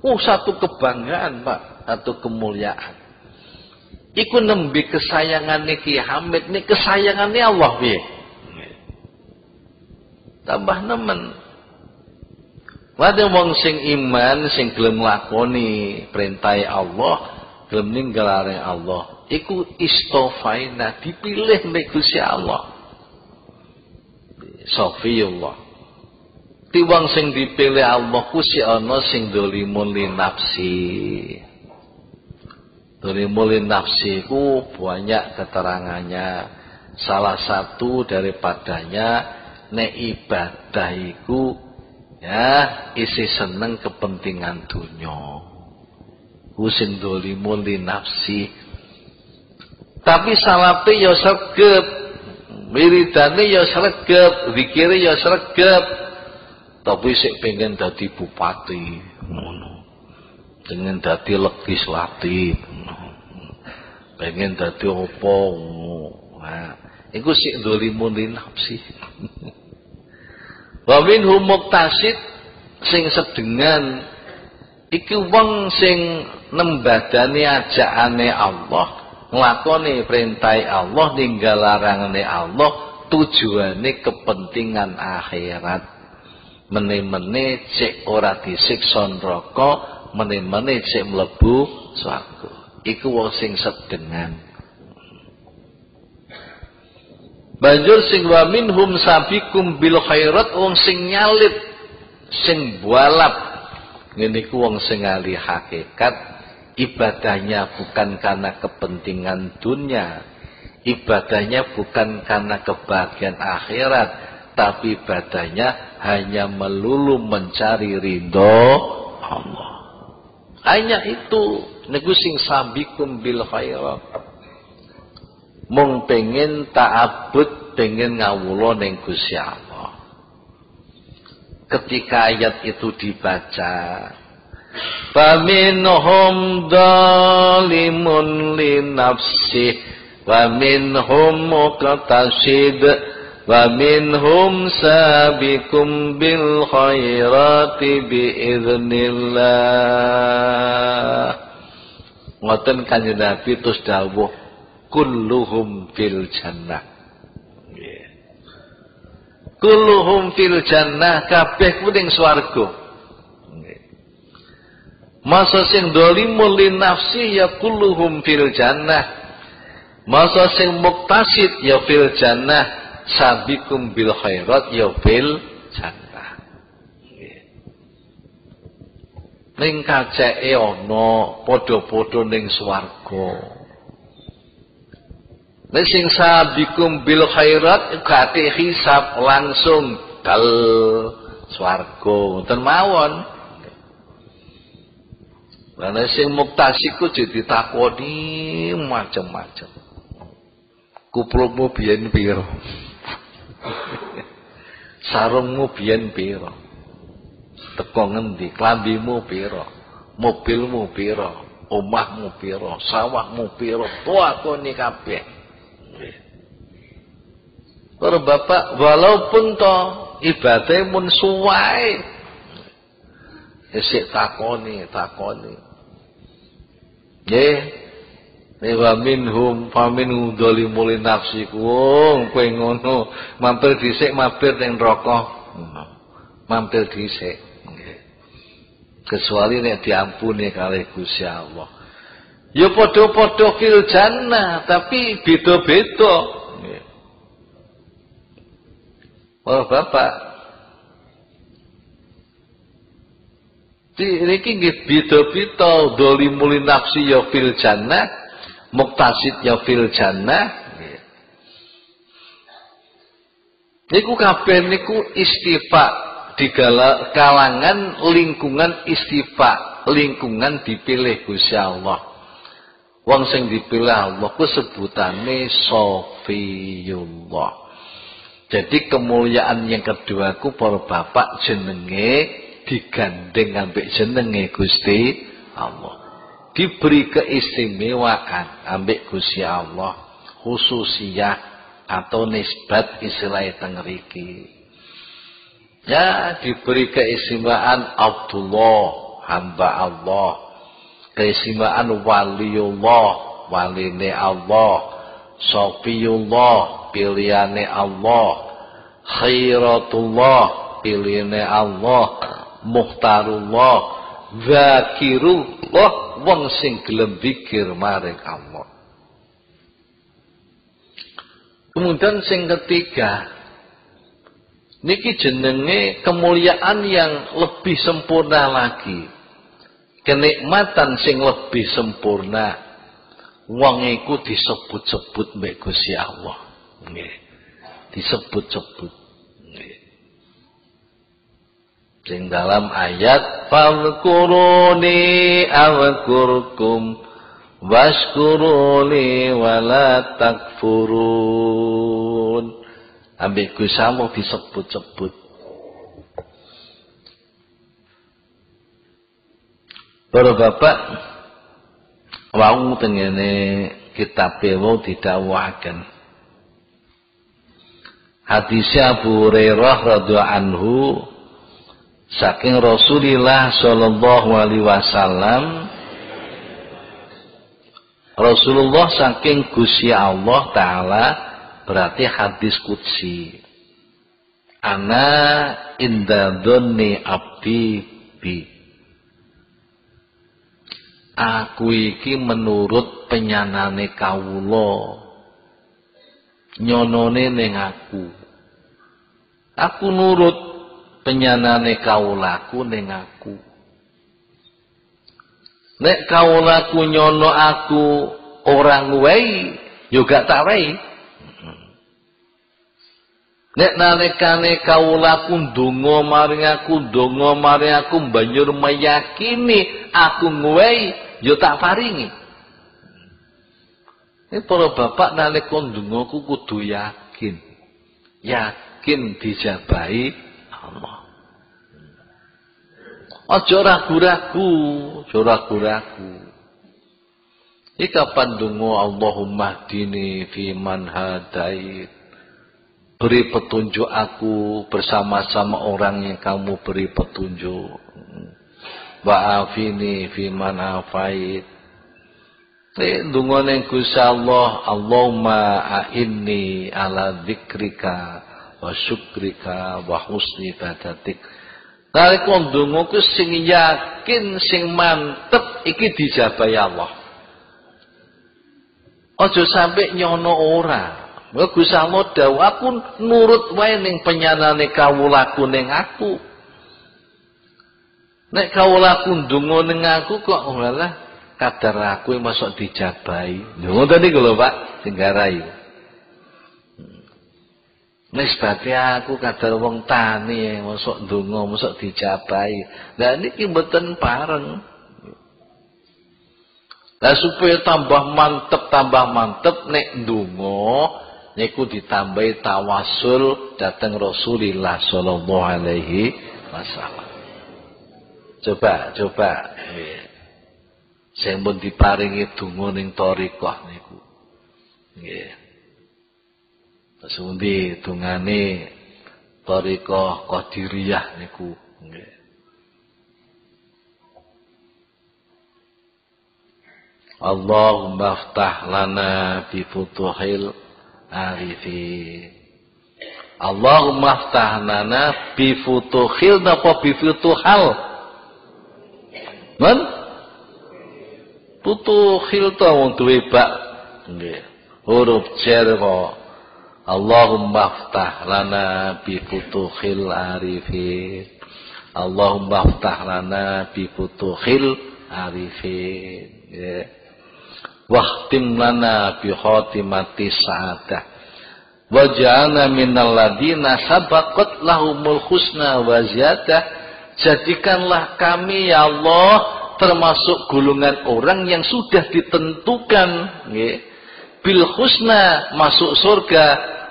Oh, satu kebanggaan, Pak, satu kemuliaan. Iku nembe kesayangane Ki Hamid, nek kesayangane Allah piye? Tambah nemen. Wade wong sing iman, sing gelem nglakoni perintah Allah, gelem ninggalane Allah, iku istofaina, dipilih nek Gusti Allah. Sofiyullah. Tiwang sing dipilih Allah ku si ana sing dzalimun li nafsi. Dzalimun nafsi ku banyak keterangannya. Salah satu daripadanya nek ibadah iku ya isi seneng kepentingan dunya. Ku sing dzalimun li nafsi. Tapi salape ya sregep, wiridane ya sregep, zikire ya sregep. Tapi sik pengen dadi bupati ngono. Pengen dadi legislatif. Pengen dadi apa? Nah, iku sik dzalimun li nafsi. Wa minhum muqtasid, sing sedengan iki wong sing nembadani ajakane Allah, nglakoni perintah Allah, ninggal larangane Allah, tujuane kepentingan akhirat. Mene-mene cek ora disiksa neraka, mene-mene cek mlebu swarga. Iku wong sing sedengan. Banjur sing wa minhum sabiqum bil khairat, wong sing nyalip, sing bualap. Ngene iku wong sing ahli hakikat, ibadahnya bukan karena kepentingan dunia, ibadahnya bukan karena kebahagiaan akhirat, tapi ibadahnya hanya melulu mencari ridho Allah. Hanya itu. Niku sing sabiqum bil khairat. Mung pengen ta'abbud, pengen ngawula ning Gusti Allah. Ketika ayat itu dibaca, faminhum dzalimun li nafsi wa minhum muqtasid Wa minhum sabiqum bil khairati biiznillah. Ngoten Kanjeng Nabi terus dawuh kulluhum fil jannah. Kulluhum fil jannah, kabeh ku ning swarga. Masa sing dolimul lin nafsi ya kulluhum fil jannah. Masa sing muktasid ya fil jannah, sabiqum bil khairat ya fil jannah. Ning kaceke ana padha-padha ning swarga. Nek sing sabiqum bil khairat gate hisab langsung dal swarga ngoten mawon. Lah sing muktasik ku ditakoni macam-macam. Kuplukmu biyen pira? Sarungmu biyen pira? Teko ngendi? Klambimu pira? Mobilmu pira? Omahmu pira? Sawahmu pira? Takoni kabeh. Para bapak, walaupun to ibadah mun suwae, isik takoni. Nggih. Wa minhum faminhu dhalimul nafsi. Wong kowe ngono, mampir dhisik mampir ning neraka. Mampir dhisik. Nggih. Kecuali nek diampuni kalih Gusti Allah. Ya padha-padha fil jannah, tapi beda-beda. Nggih. Oh Bapak, niki nggih beda-beda, dhalimul nafsi ya fil jannah, muktasid ya fil jannah. Niku kabeh niku istifa di kalangan lingkungan istifa, lingkungan dipilih Gusti Allah. Wong sing dipilih Allah ku sebutane Sofiyullah. Jadi kemuliaan yang kedua ku para bapak jenenge digandeng ambek jenenge Gusti Allah. Diberi keistimewaan ambek Gusti Allah, khususiyah atau nisbat istilah teng mriki. Ya, diberi keistimewaan Abdullah, hamba Allah. Keistimewaan waliullah, waline Allah. Sofiyullah, pilihane Allah. Khairatullah, pilihane Allah. Muhtarullah, zakirullah, wong sing gelem zikir maring Allah. Kemudian sing ketiga, niki jenenge kemuliaan yang lebih sempurna lagi. Kenikmatan sing lebih sempurna. Wong iku disebut-sebut mbek Gusti Allah. Nggih. Disebut-sebut. Nggih. Sing dalam ayat fadhkuruni azkurkum washkuruni wala takfurun. Ambek Gusti Allah disebut-sebut. Para bapak, wau tengene kitab wau didhawuhaken. Hadis Abu Hurairah radhiyallahu anhu saking Rasulullah sallallahu alaihi wasallam, Rasulullah saking Gusti Allah taala, berarti hadis qudsi. Ana inda dzanni abdi bi. Aku iki menurut penyanane kawula, nyonone ning aku. Aku nurut penyanane kawulaku ning aku. Nek kawulaku nyono aku orang wehi, yo gak tak wehi. Nek nalikane kawulaku ndonga maring aku banjur meyakini aku ngwehi, yo tak paringi. Ini para bapak nalika ndongaku kudu yakin. Yakin dijabahi Allah. Aja ragu-ragu, aja ragu-ragu. Iki kapan ndonga Allahumma hdini fi man hadait. beri petunjuk aku bersama-sama orang yang kamu beri petunjuk. Wa'afini fiman afait. Ndungone Gusti Allah, Allahumma a'inni ala dzikrika wa syukrika wa husni ibadatik. Nalika ndonga ku sing yakin, sing mantep iki dijabahi Allah. Aja sampe nyono ora. Gusti Allah dawuh aku nurut wae ning penyanane kawulaku ning aku. Nek kawulaku ndonga ning aku kok ora kadar aku masuk dijabahi. Lho ngoten niku lho Pak, sing garai. Nisbate aku kadar wong tani masuk ndonga, masuk dijabahi. Lah niki mboten pareng. Lah supaya tambah mantep nek ndonga niku ditambahi tawasul dhateng Rasulullah sallallahu alaihi wasallam. Coba. Nggih. Sing pun diparingi donga ning thariqah niku. Nggih. Terus undi dungane thariqah Qadiriyah niku, nggih. Allahumma aftah lana bi futuhil arifin. Allahumma aftah lana bi futuhil napa bi futuhal? Man? Futuhil ta wong duwe bak. Nggih. Huruf jar kok. Allahumma aftah lana bi futuhil arifin. Allahumma aftah lana bi futuhil arifin. Nggih. Wahtim lana bi khatimati sa'adah. Waj'alna minal ladina sabaqat lahumul husna wa ziyadah. Jadikanlah kami ya Allah termasuk golongan orang yang sudah ditentukan nggih bil husna masuk surga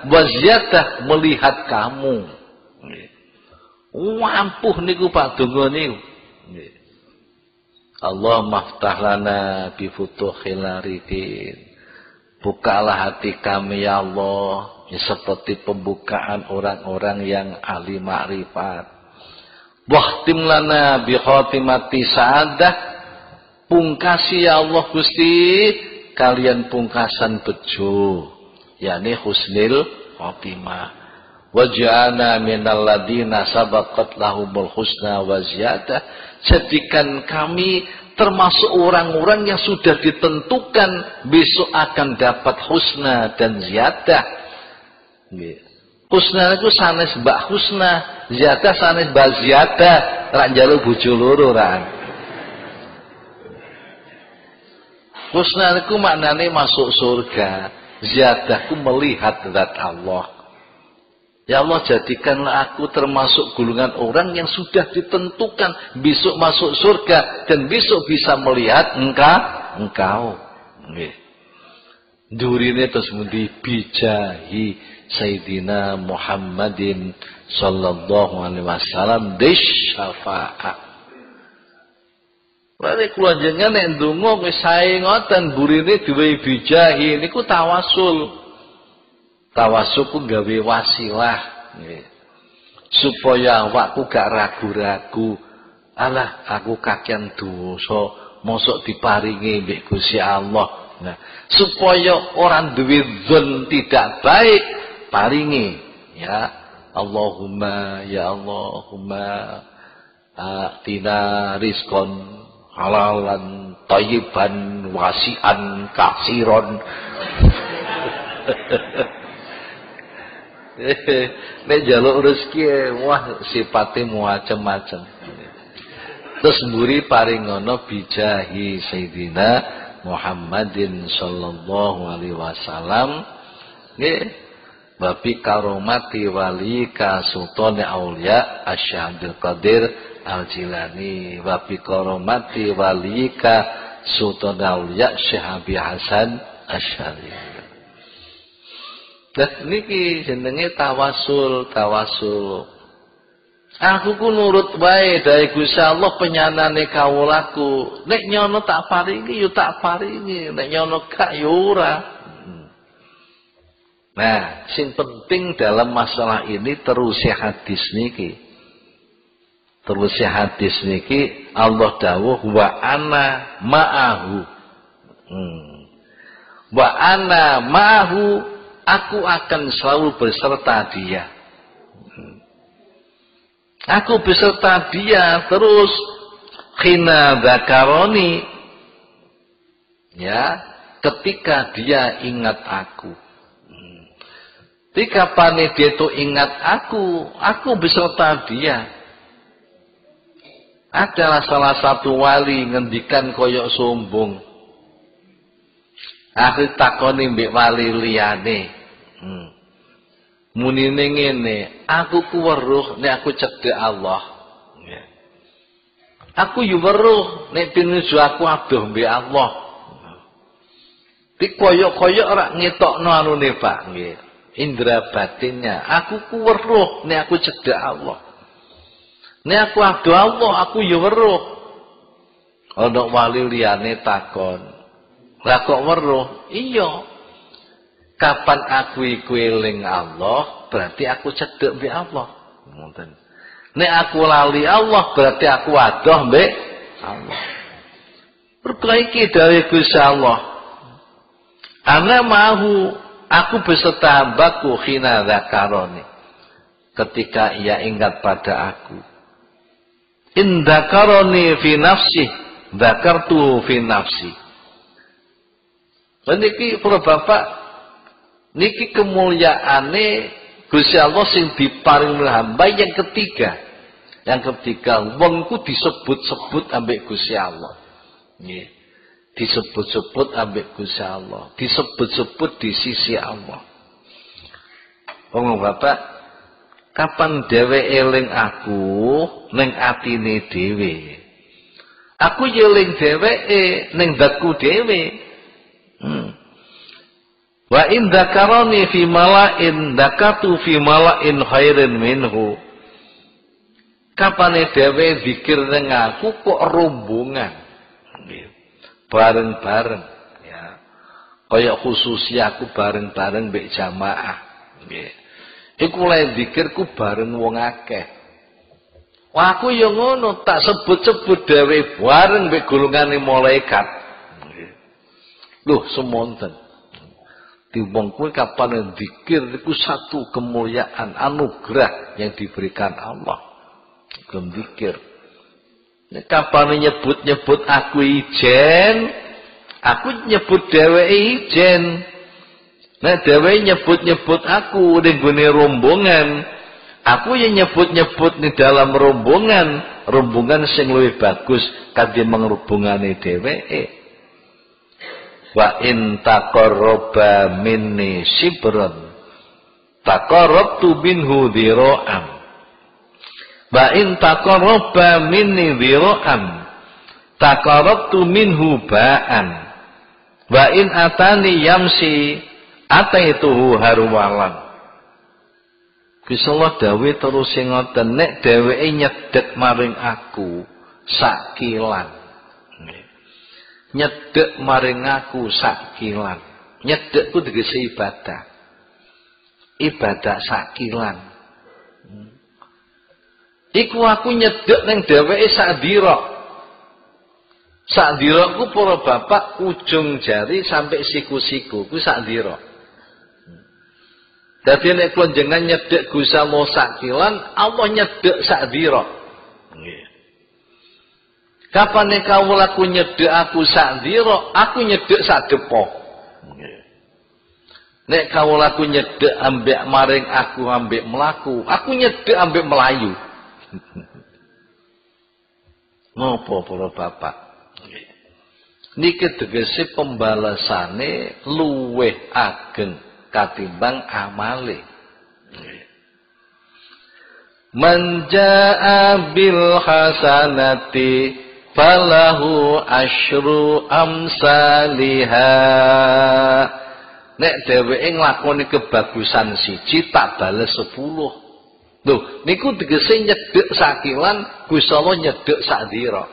wa ziyadah melihat kamu nggih. Ampuh niku Pak donga niku nggih. Allah maftah lana bi futuhil arifin. Bukalah hati kami ya Allah ya, seperti pembukaan orang-orang yang ahli makrifat. Wahtim lana bi khatimati sa'adah. Pungkasi ya Allah Gusti kalian pungkasan bejo yakni husnil khatimah. Waj'alna minal ladina sabaqat lahumul husna wa ziyadah. Jadikan kami termasuk orang-orang yang sudah ditentukan besok akan dapat husna dan ziyadah. Nggih. Husna itu sanes mbak husna, ziyadah sanes mbak ziyadah, rak njaluk bojo loro ra. Husna itu maknane masuk surga, ziyadah itu melihat zat Allah. Ya Allah jadikanlah aku termasuk golongan orang yang sudah ditentukan besok masuk surga dan besok bisa melihat engkau. Nggih. Durine terus mundi bijahi Sayyidina Muhammadin sallallahu alaihi wasallam disyafaat. Lare kula jenengan nek ndonga wis sae ngoten burine duwe bijahi niku tawasul. Tawasul ku gawe wasilah nggih. Supaya awakku gak ragu-ragu. Alah aku kakean dosa, mosok diparingi mbek Gusti Allah. Nah, supaya orang duwe dzon tidak baik paringi ya Allahumma ya Allahumma atina rizqan halalan thayyiban wasi'an kasiron. Nek njaluk rezeki wah sipate macem-macem. Terus mburi paring ngono bijahi Sayyidina Muhammadin sallallahu alaihi wasallam nggih. Babi karomati wali ka sultan aulia Asy'abdul Qadir Al-Jilani. Babi karomati wali ka sultan aulia Syekh Abi Hasan Asy'ari. Dan niki jenenge tawasul. Aku ku nurut wae dari Gusti Allah penyanane kawulaku. Nek nyono tak paringi yo tak paringi, nek nyono gak yo ora. Nah, sing penting dalam masalah ini terusi hadis niki. Terusi hadis niki Allah dawuh wa ana ma'ahu. Wa ana ma'ahu, aku akan selalu beserta dia. Aku beserta dia terus khina dzakaroni. Ya, ketika dia ingat aku. Ketika kapan dia itu ingat aku beserta dia. Adalah salah satu wali ngendikan koyok sombong. Akhir takoni mbek wali liyane. Munine ngene, aku kuweruh nek aku cedhek Allah. Aku yo weruh nek pinuju aku adoh mbek Allah. Di koyok-koyok ora ngetokno anune Pak nggih. Indra batinnya, aku kuweruh nek aku cedhek Allah. Nek aku adoh Allah, aku yo weruh. Ana wali liyane takon. Lah kok weruh? Iya. Kapan aku iku eling Allah, berarti aku cedhek mbek Allah. Ngoten. Nek aku lali Allah, berarti aku adoh mbek Allah. Perbaiki dari Gusti Allah. Ana mahu, aku beserta hambaku khina dzakaroni. Ketika ia ingat pada aku. In dzakaroni fi nafsi, dzakartu fi nafsi. Niki para bapak, niki kemuliaane Gusti Allah sing diparing hamba yang ketiga. Yang ketiga, wong ku disebut-sebut ambek Gusti Allah. Nggih. Disebut-sebut ambek Gusti Allah, disebut-sebut di sisi Allah. Wong bapak, kapan dhewe eling aku ning atine dhewe. Aku eling dheweke ning zatku dhewe. Wa in dzakarani fi mala'in dzakatu fi mala'in khairin minhu. Kapane dhewe zikir ning aku kok rombongan. Bareng-bareng ya. Kaya khususi aku bareng-bareng mbek jamaah. Nggih. Iku lek zikirku bareng wong akeh. Wah aku ya ngono, tak sebut-sebut dhewe bareng mbek golongane malaikat. Nggih. Loh semonten. Di wong kuwi kapan zikir iku satu kemuliaan anugerah yang diberikan Allah. Gelem zikir. Kapan nyebut-nyebut aku ijen, aku nyebut dheweke ijen. Nek dheweke nyebut-nyebut aku ning gone rombongan, aku yang nyebut-nyebut ning dalam rombongan sing luwih bagus kangge mengrubungane dheweke. Wa in taqarraba minni shibran, taqarrabtu minhu dhira'an. Wa in taqarraba minni dhira'an, taqarrabtu minhu ba'an. Wa in atani yamsi, ataituhu harwalan. Gusti Allah dawuh terus sing ngoten, nek dheweke nyedhek maring aku sakilan. Nyedhek maring aku sakilan. Nyedhek ku tegese ibadah. Ibadah sakilan. Iku aku nyedhek ning dheweke sak dira. Sak dira ku para bapak ujung jari sampai siku-siku ku sak dira. Dadi nek kula jenengan nyedhek Gusti Allah sakilan, Allah nyedhek sak dira. Nggih. Kapan nek kawula aku nyedhek aku sak dira, aku nyedhek sak depo. Nggih. Nek kawula aku nyedhek ambek maring aku ambek mlaku, aku nyedhek ambek melayu. Ngopo para bapak? Niki tegese pembalasane luweh ageng katimbang amale. Man jaa bil hasanati falahu asyru amsalihha. Nek dheweke nglakoni kebagusan siji tak bales 10. Loh, niku tegese nyedhek sakilan, Gusti Allah nyedhek sak dira.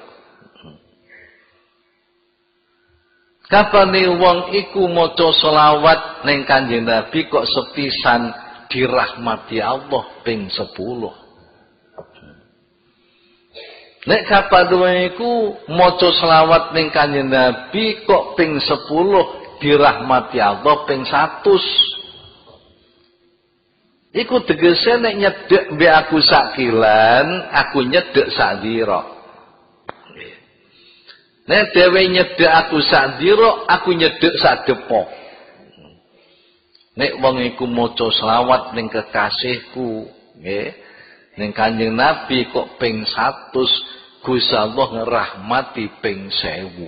Kapane wong iku maca selawat ning Kanjeng Nabi kok sepisan dirahmati Allah ping 10. Nek kapan iku maca selawat ning Kanjeng Nabi kok ping 10 dirahmati Allah ping 100. Iku tegese nek nyedhek mbek aku sakilan, aku nyedhek sak dira. Nek dhewe nyedhek aku sak dira, aku nyedhek sak depok. Nek wong iku maca selawat ning kekasihku, nggih, ning Kanjeng Nabi kok ping 100, Gusti Allah ngrahmati ping 1000.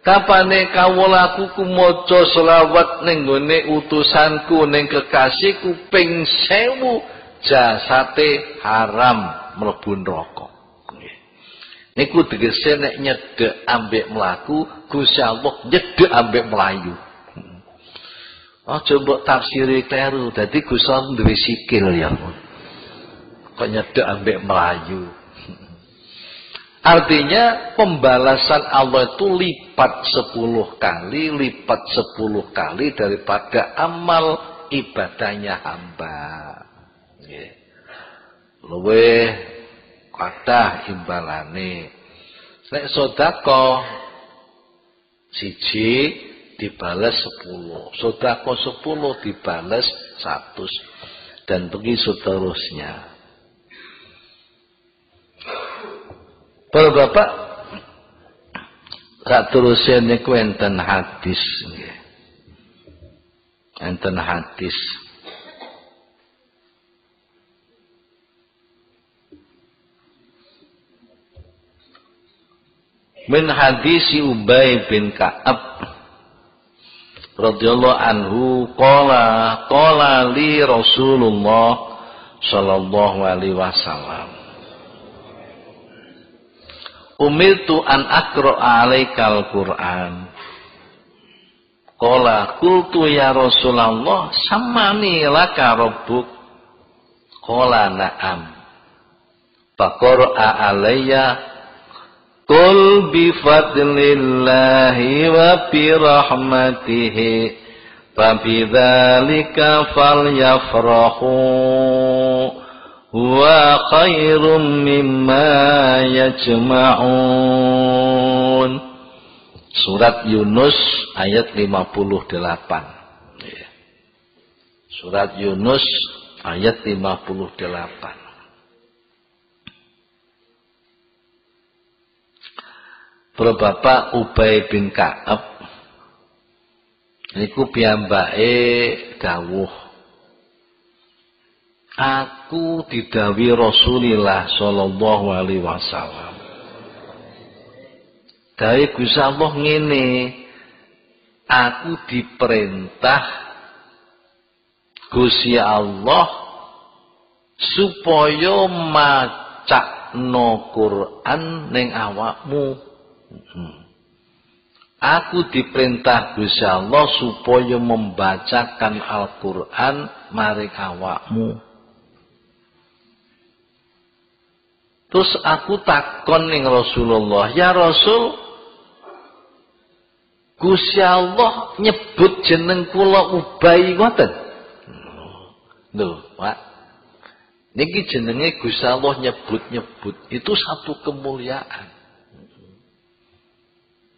Kapane kawulaku ku maca selawat ning gone utusanku ning kekasihku ping 1000, jasate haram mlebu neraka. Niku tegese nek nyedhek ambek mlaku, Gusti Allah nyedhek ambek mlayu. Aja mbok tafsiri kleru, dadi Gusti Allah duwe sikil ya. Kok nyedhek ambek mlayu. Artinya pembalasan Allah itu lipat 10 kali, lipat 10 kali daripada amal ibadahnya hamba. Nggih. Luwih kathah imbalane. Nek sedekah siji dibales 10, sedekah 10 dibales 100, dan begitu seterusnya. Para bapak, saterusé niku enten hadis nggih. Enten hadis. Min hadisi Ubay bin Ka'ab radhiyallahu anhu qala li Rasulullah sallallahu alaihi wasallam, umirtu an aqra'a 'alaikal Qur'an. Qala qultu ya Rasulullah sammani laka rabbuk. Qala na'am. Faqra'a 'alayya qul bi fadlillahi wa bi rahmatihi fa bidzalika falyafrahu huwa khairum mimma yajma'un. Surat Yunus ayat 58. Surat Yunus ayat 58. Bapak Ubay bin Ka'ab niku piyambake dawuh, aku didhawuhi Rasulullah sallallahu alaihi wasallam. Dawuh Gusti Allah ngene, aku diperintah Gusti Allah supaya macakno Quran ning awakmu. Aku diperintah Gusti Allah supaya membacakan Al-Quran maring awakmu. Terus aku takon ning Rasulullah, ya Rasul, Gusti Allah nyebut jeneng kula Ubay ngoten? Lho, Pak. Niki jenenge Gusti Allah nyebut-nyebut, itu satu kemuliaan.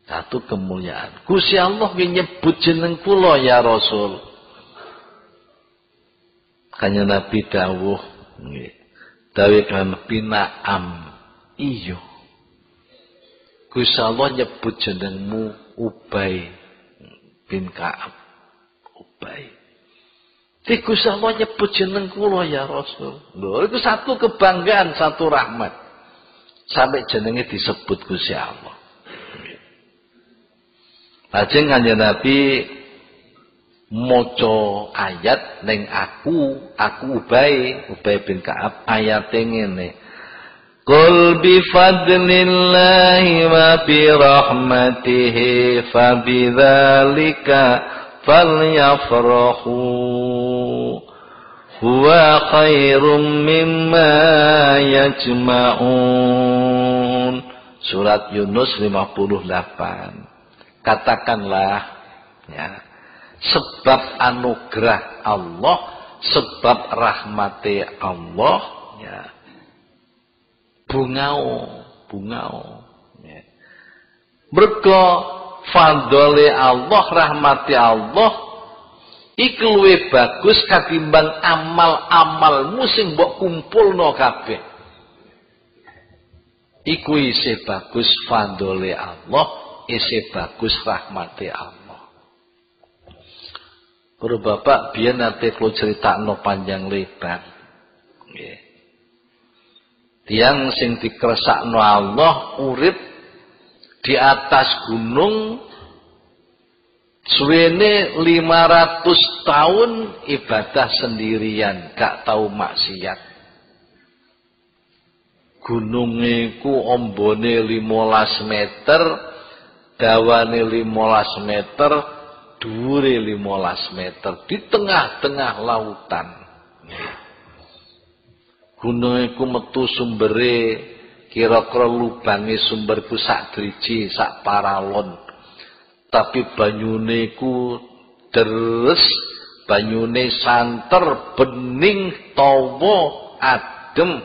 Satu kemuliaan. Gusti Allah nyebut jeneng kula ya Rasul. Kanjeng Nabi dawuh, nggih. Dawuh Nabi na'am, iya. Gusti Allah nyebut jenengmu Ubay bin Ka'ab. Ubay. Ti Gusti Allah nyebut jeneng kula ya Rasul. Lho, itu satu kebanggaan, satu rahmat. Sampai jenenge disebut Gusti Allah. Lajeng Kanjeng Nabi maca ayat ning aku Ubay bin Ka'ab, ayate ngene. Qul bi fadlillahi wa bi rahmatihi fa bidzalika falyafrahu huwa khairum mimma yajma'un. Surat Yunus 58. Katakanlah, ya, sebab anugerah Allah, sebab rahmati Allah, ya, bungau, ya. Mergo fadhole Allah, rahmati Allah iku luwih bagus katimbang amal-amalmu sing mbok kumpulno kabeh. Iku isih bagus fadhole Allah, isih bagus rahmati Allah. Para bapak biyen nate kula critakno panjang lebar. Nggih. Tiang sing dikersakno Allah urip di atas gunung suwene 500 tahun ibadah sendirian, gak tau maksiat. Gununge ku ombone 15 meter, dawane 15 meter, dhuwure 15 meter di tengah-tengah lautan. Gununge ku metu sumbere kira-kira lubange sumberku sak driji, sak paralon. Tapi banyune ku deres, banyune santer, bening, tawa, adem.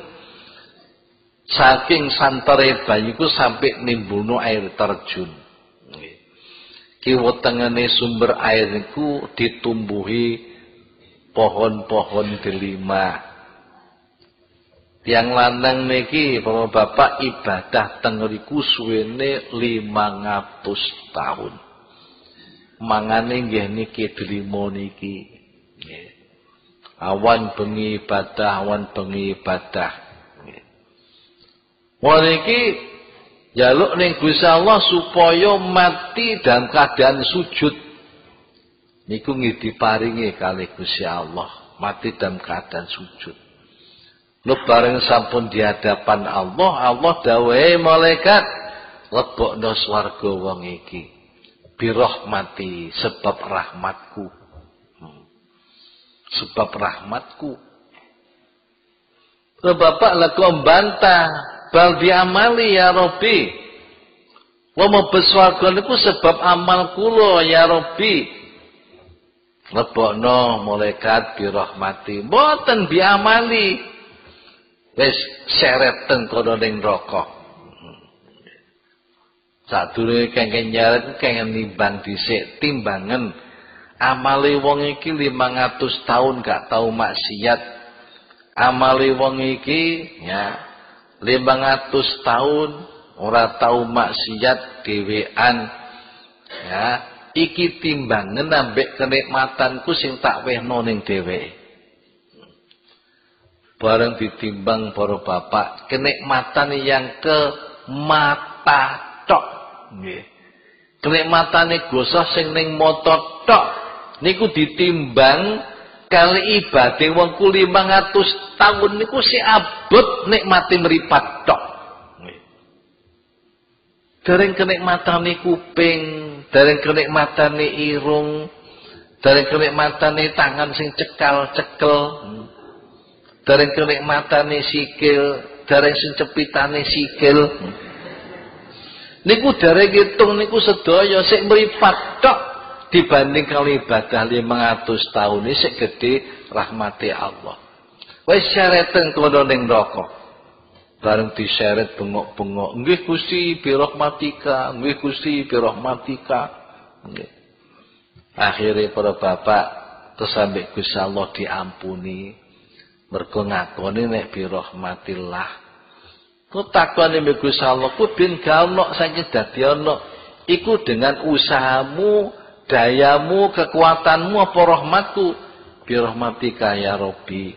Saking santere banyu ku sampai nimbulno air terjun. Kiwa tengene sumber air niku ditumbuhi pohon-pohon delima. Tiang lanang niki para bapak ibadah teng mriku suwene 500 tahun. Mangane nggih niki delima niki. Nggih. Awan bengi ibadah, awan bengi ibadah. Nggih. Niki jaluk ning Gusti Allah supaya mati dalam keadaan sujud. Niku nggih diparingi kalih Gusti Allah, mati dalam keadaan sujud. Lu bareng sampun di hadapan Allah, Allah dawuhe malaikat, lebokno swarga wong iki. Birahmati, sebab rahmatku. Sebab rahmatku. Bapak laku membantah, bal diamali ya Rabbi. Wa mabes swarga niku sebab amal kula ya Rabbi. Lebokno malaikat birahmati, mboten biamali. Wis seret teng kono ning neraka. Sadurunge kengken nyaret kengken nimbang dhisik timbangan amale wong iki 500 tahun gak tau maksiat. Amale wong iki ya 500 tahun ora tau maksiat dhewean. Ya, iki timbangan ambek kenikmatanku sing tak wehno ning dheweke. Bareng ditimbang para bapak, kenikmatan yang ke mata tok. Nggih. Kenikmatane gosah sing ning mata tok niku ditimbang kali ibadah wong ku 500 tahun niku si abot nikmati mripat tok. Nggih. Dereng kenikmatane kuping, dereng kenikmatane irung, dereng kenikmatane tangan sing cekal-cekel. Dereng kenikmatane sikil, dereng sing cepitane sikil. Niku dereng ngitung niku sedaya sik mripat tok dibanding kali ibadah 500 tahun iki sik gedhe rahmati Allah. Wis syareten kono ning neraka. Bareng diseret bengok-bengok, nggih Gusti bi rahmatika, nggih Gusti bi rahmatika. Nggih. Akhire para bapak terus sampe Gusti Allah diampuni. Mergo ngakoni nek bi rahmatillah. Ku takoni mbek Gusti Allah, ku ben gak ono saiki dadi ono. Iku dengan usahamu, dayamu, kekuatanmu apa rahmatku? Bi rahmatika ya Rabbi.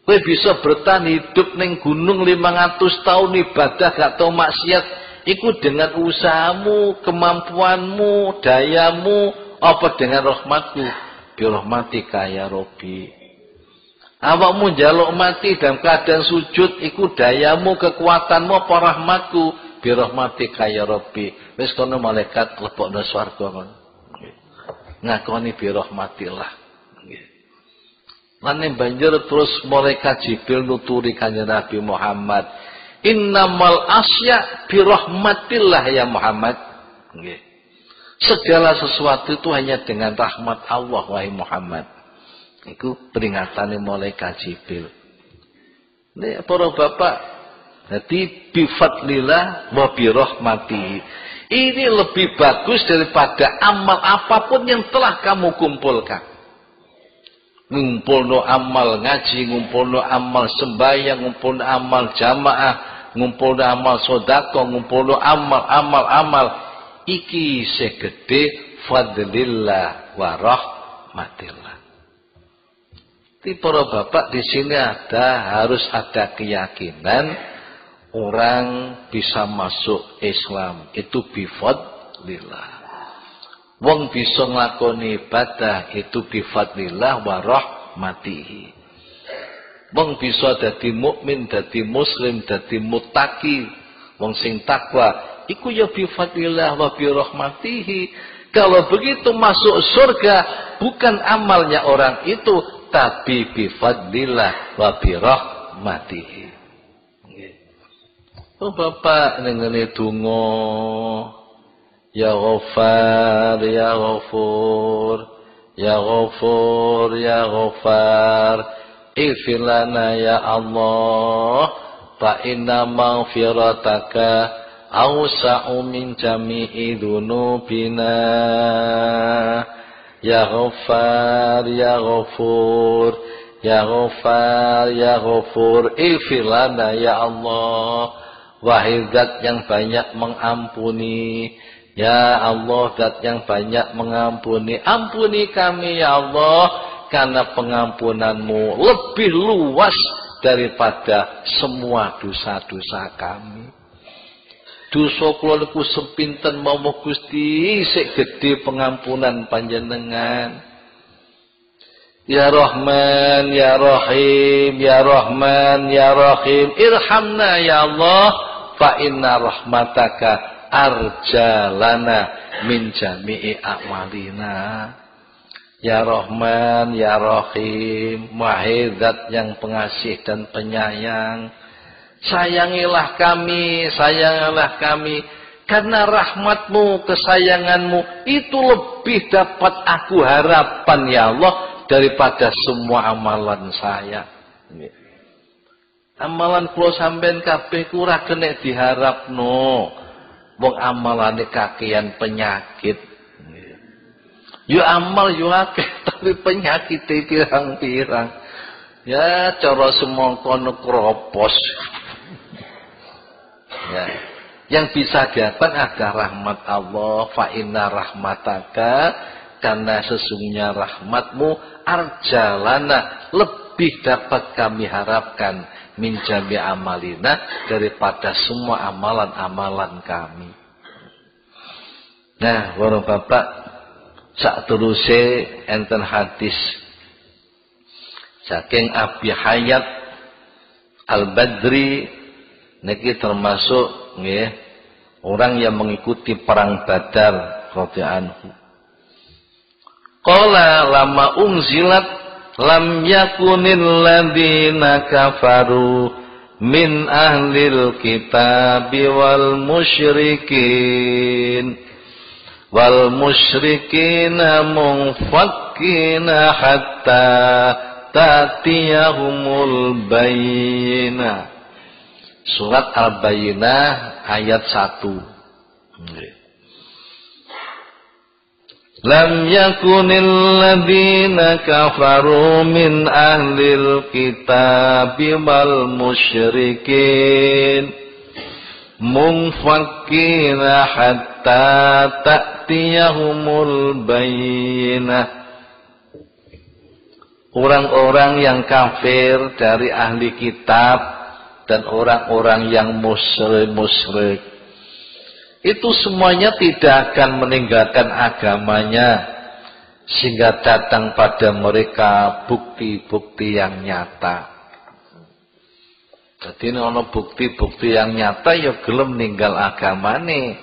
Kowe bisa bertahan hidup ning gunung 500 tahun ibadah gak tau maksiat. Iku dengan usahamu, kemampuanmu, dayamu, apa dengan rahmatku? Bi rahmatika ya Rabbi. Awakmu njaluk mati dalam keadaan sujud iku dayamu, kekuatanmu apa rahmatku? Bi rahmatika ya Rabbi. Wis kono malaikat lebokno swarga ngono. Ngakoni bi rahmatillah. Nggih. Lan banjur terus malaikat Jibril nuturi Kanjeng Nabi Muhammad, Innamal asya birahmatillah ya Muhammad. Nggih. Segala sesuatu itu hanya dengan rahmat Allah wahai Muhammad. Iku peringatane malaikat Jibril. Nek para bapak, jadi bifadlillah wa birahmatihi. Ini lebih bagus daripada amal apapun yang telah kamu kumpulkan. Ngumpulno amal ngaji, ngumpulno amal sembahyang, ngumpulno amal jamaah, ngumpulno amal sedekah, ngumpulno amal. Iki segede fadlillah wa rahmatillah. Di para bapak di sini harus ada keyakinan orang bisa masuk Islam itu bifadlillah. Wong bisa nglakoni ibadah itu bifadlillah wa rahmatihi. Wong bisa dadi mukmin, dadi muslim, dadi muttaqi, wong sing takwa iku ya bifadlillah wa birahmatihi. Kalau begitu masuk surga bukan amalnya orang itu, tapi bifadlillah wa birahmatihi. Oh Bapak ngene donga, ya Ghaffar, ya Ghafur, ya Ghafur, ya Ghaffar, ighfir lana ya Allah, fa inna maghfirataka awsa'u min jami'i dzunubina. Ya Ghaffar, ya Ghafur, ya Ghaffar, ya Ghafur, ighfir lana ya Allah. Wahai Zat yang banyak mengampuni, ya Allah Zat yang banyak mengampuni, ampuni kami ya Allah, karena pengampunanmu lebih luas daripada semua dosa-dosa kami. Dosa kula niku sepinten mawon Gusti, sik gedhe pengampunan panjenengan. Ya Rahman, Ya Rahim, Ya Rahman, Ya Rahim, irhamna ya Allah, fa inna rahmataka arjalana min jami'i a'malina. Ya Rahman, Ya Rahim, wahai Zat yang pengasih dan penyayang, sayangilah kami, karena rahmatmu, kesayanganmu itu lebih dapat aku harapan ya Allah daripada semua amalan saya. Amalan kula sampean kabeh ku ora kena diharapno. Wong amalane kakean penyakit. Yo amal yo akeh tapi penyakite pirang-pirang. Ya cara semangka nekropos. Ya. Yang bisa dapat ada rahmat Allah, fa inna rahmataka, karena sesungguhnya rahmatmu arjalana lebih dapat kami harapkan min jami amalina daripada semua amalan-amalan kami. Nah, para bapak, sak teruse enten hadis saking Abi Hayat Al-Badri niki termasuk nggih orang yang mengikuti perang Badar radhiyallahu anhu. Qala lama unzilat lam yakunil ladina kafaru min ahlil kitabi wal musyrikina munfakkina hatta tatiyahumul bayyinah. Surat Al-Bayyinah ayat 1. Lam yakunil ladina kafaru min ahlil kitabi wal musyrikin munfakkina hatta ta'tiyahumul bayyinah. Orang-orang yang kafir dari ahli kitab dan orang-orang yang musyrik itu semuanya tidak akan meninggalkan agamanya sehingga datang pada mereka bukti-bukti yang nyata. Jadi ini ada bukti-bukti yang nyata ya gelem ninggal agamane,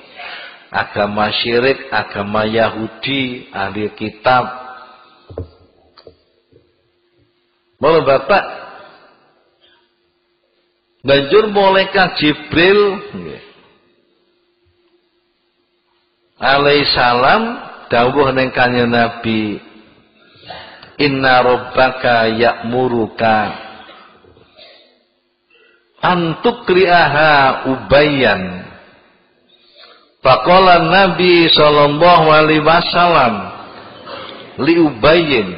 agama syirik, agama Yahudi, ahli kitab. Boleh Bapak, Banjur malaikat Jibril alaihi salam dawuh ning kanjeng Nabi, inna rabbaka ya'muruka antukri'aha Ubayyan. Faqala Nabi sallallahu alaihi wasallam li Ubayyin,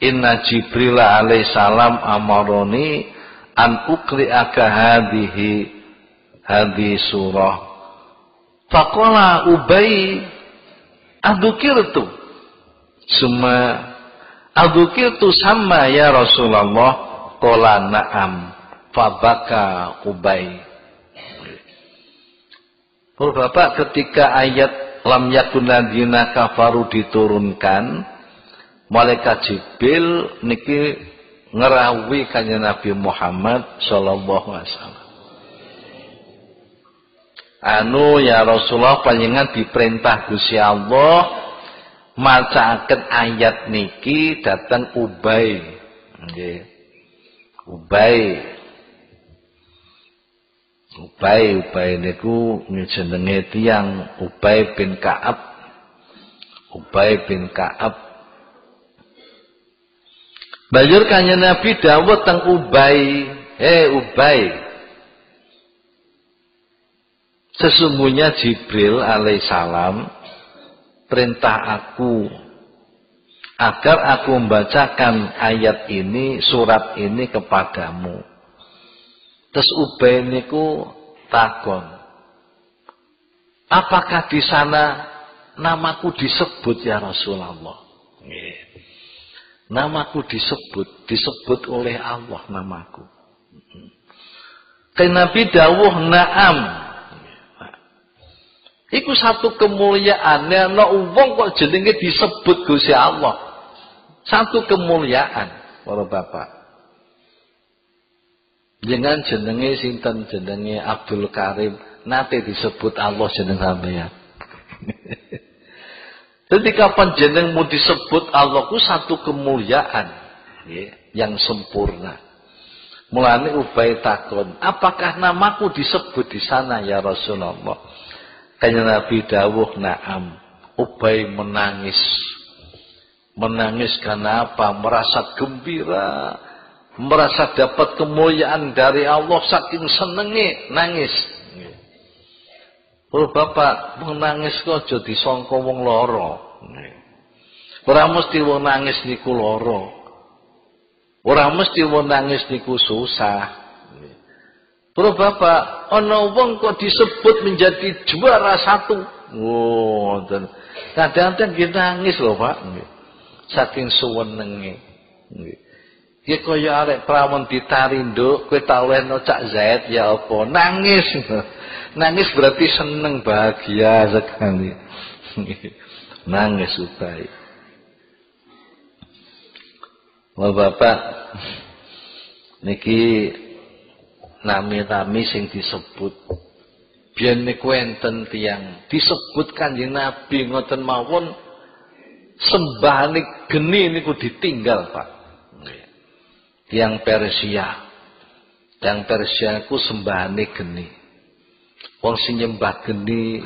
inna Jibril alaihi salam amaroni an ukri'aka hadhihi surah. Faqala Ubay, adzukirtu sama ya Rasulullah. Qala na'am. Fabaka Ubay. Bapak, ketika ayat lam yakun ladina kafaru diturunkan, malaikat Jibril niki ngerawi kanjeng Nabi Muhammad sallallahu alaihi wasallam. Ya Rasulullah, panjenengan diperintah Gusti Allah macaaken ayat niki dateng Ubay. Nggih. Ubay niku jenenge tiyang Ubay bin Ka'ab. Banjur kanjeng Nabi dawuh teng Ubay, Ubay, sesungguhnya Jibril alaihissalam perintah aku agar aku membacakan ayat ini, surat ini kepadamu. Terus Ubay niku takon, apakah di sana namaku disebut ya Rasulullah? Namaku disebut oleh Allah namaku. Kan Nabi dawuh na'am. Iku satu kemuliaan, ana wong kok jenenge disebut Gusti Allah. Satu kemuliaan, para bapak. Jangan jenenge sinten, jenenge Abdul Karim, nate disebut Allah jeneng sampeyan. Ketika panjenengmu disebut Allah ku satu kemuliaan yang sempurna. Mulane Ubay takon, apakah namaku disebut di sana ya Rasulullah? Kanjeng Nabi dawuh na'am. Ubay menangis. Menangis karena apa? Merasa gembira, merasa dapat kemuliaan dari Allah, saking senenge nangis. Kalau bapak menangis kok aja disangka wong lara. Ora mesti wong nangis niku lara. Ora mesti wong nangis niku susah. Kalau bapak ana wong kok disebut menjadi juara satu. Ngoten. Kadang-kadang kita nangis lho, Pak. Saking suwenenge. Ki kaya arek prawon ditarindo, kowe tak olehno Cak Zaid ya apa? Nangis. Nangis berarti seneng, bahagia sekali. Nangis Ubay. Bapak niki nami-nami sing disebut. Biyen niku enten tiyang disebut Kanjeng Nabi ngoten mawon, sembahane geni niku ditinggal, Pak. Tiyang Persia. Tiyang Persia niku sembahane geni. Wong sing nyembah geni,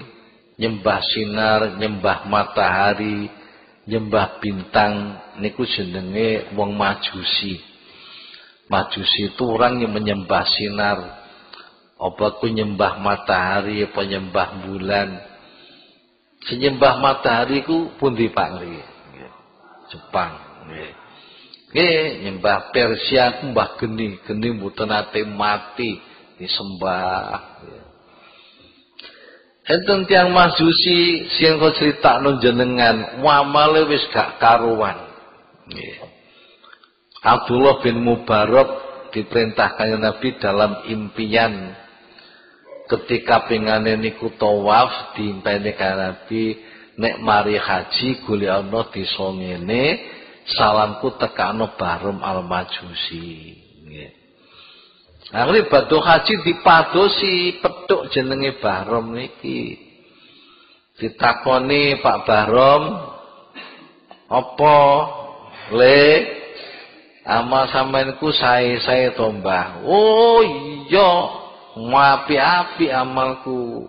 nyembah sinar, nyembah matahari, nyembah bintang niku jenenge wong Majusi. Majusi itu orang yang menyembah sinar. Apa ku nyembah matahari, apa nyembah bulan. Senyembah matahari ku pundi Pak nggih? Jepang nggih. Nggih, nyembah Persia ku mbah geni, geni mboten nate mati disembah. Enten tiyang Majusi sing kok critakno jenengan, muamale wis gak karuan. Nggih. Abdullah bin Mubarak diperintahkan Nabi dalam impian ketika pengane niku tawaf diimpeni kanjeng Nabi, nek mari haji golekno desa ngene, salamku tekano Bahrum al-Majusi. Nggih. Akhire badhe haji dipadosi petuk jenenge Bahrum niki. Ditakoni Pak Bahrum, apa le Amal sampean ku sae-sae to, Mbah. Oh iya, api-api amalku.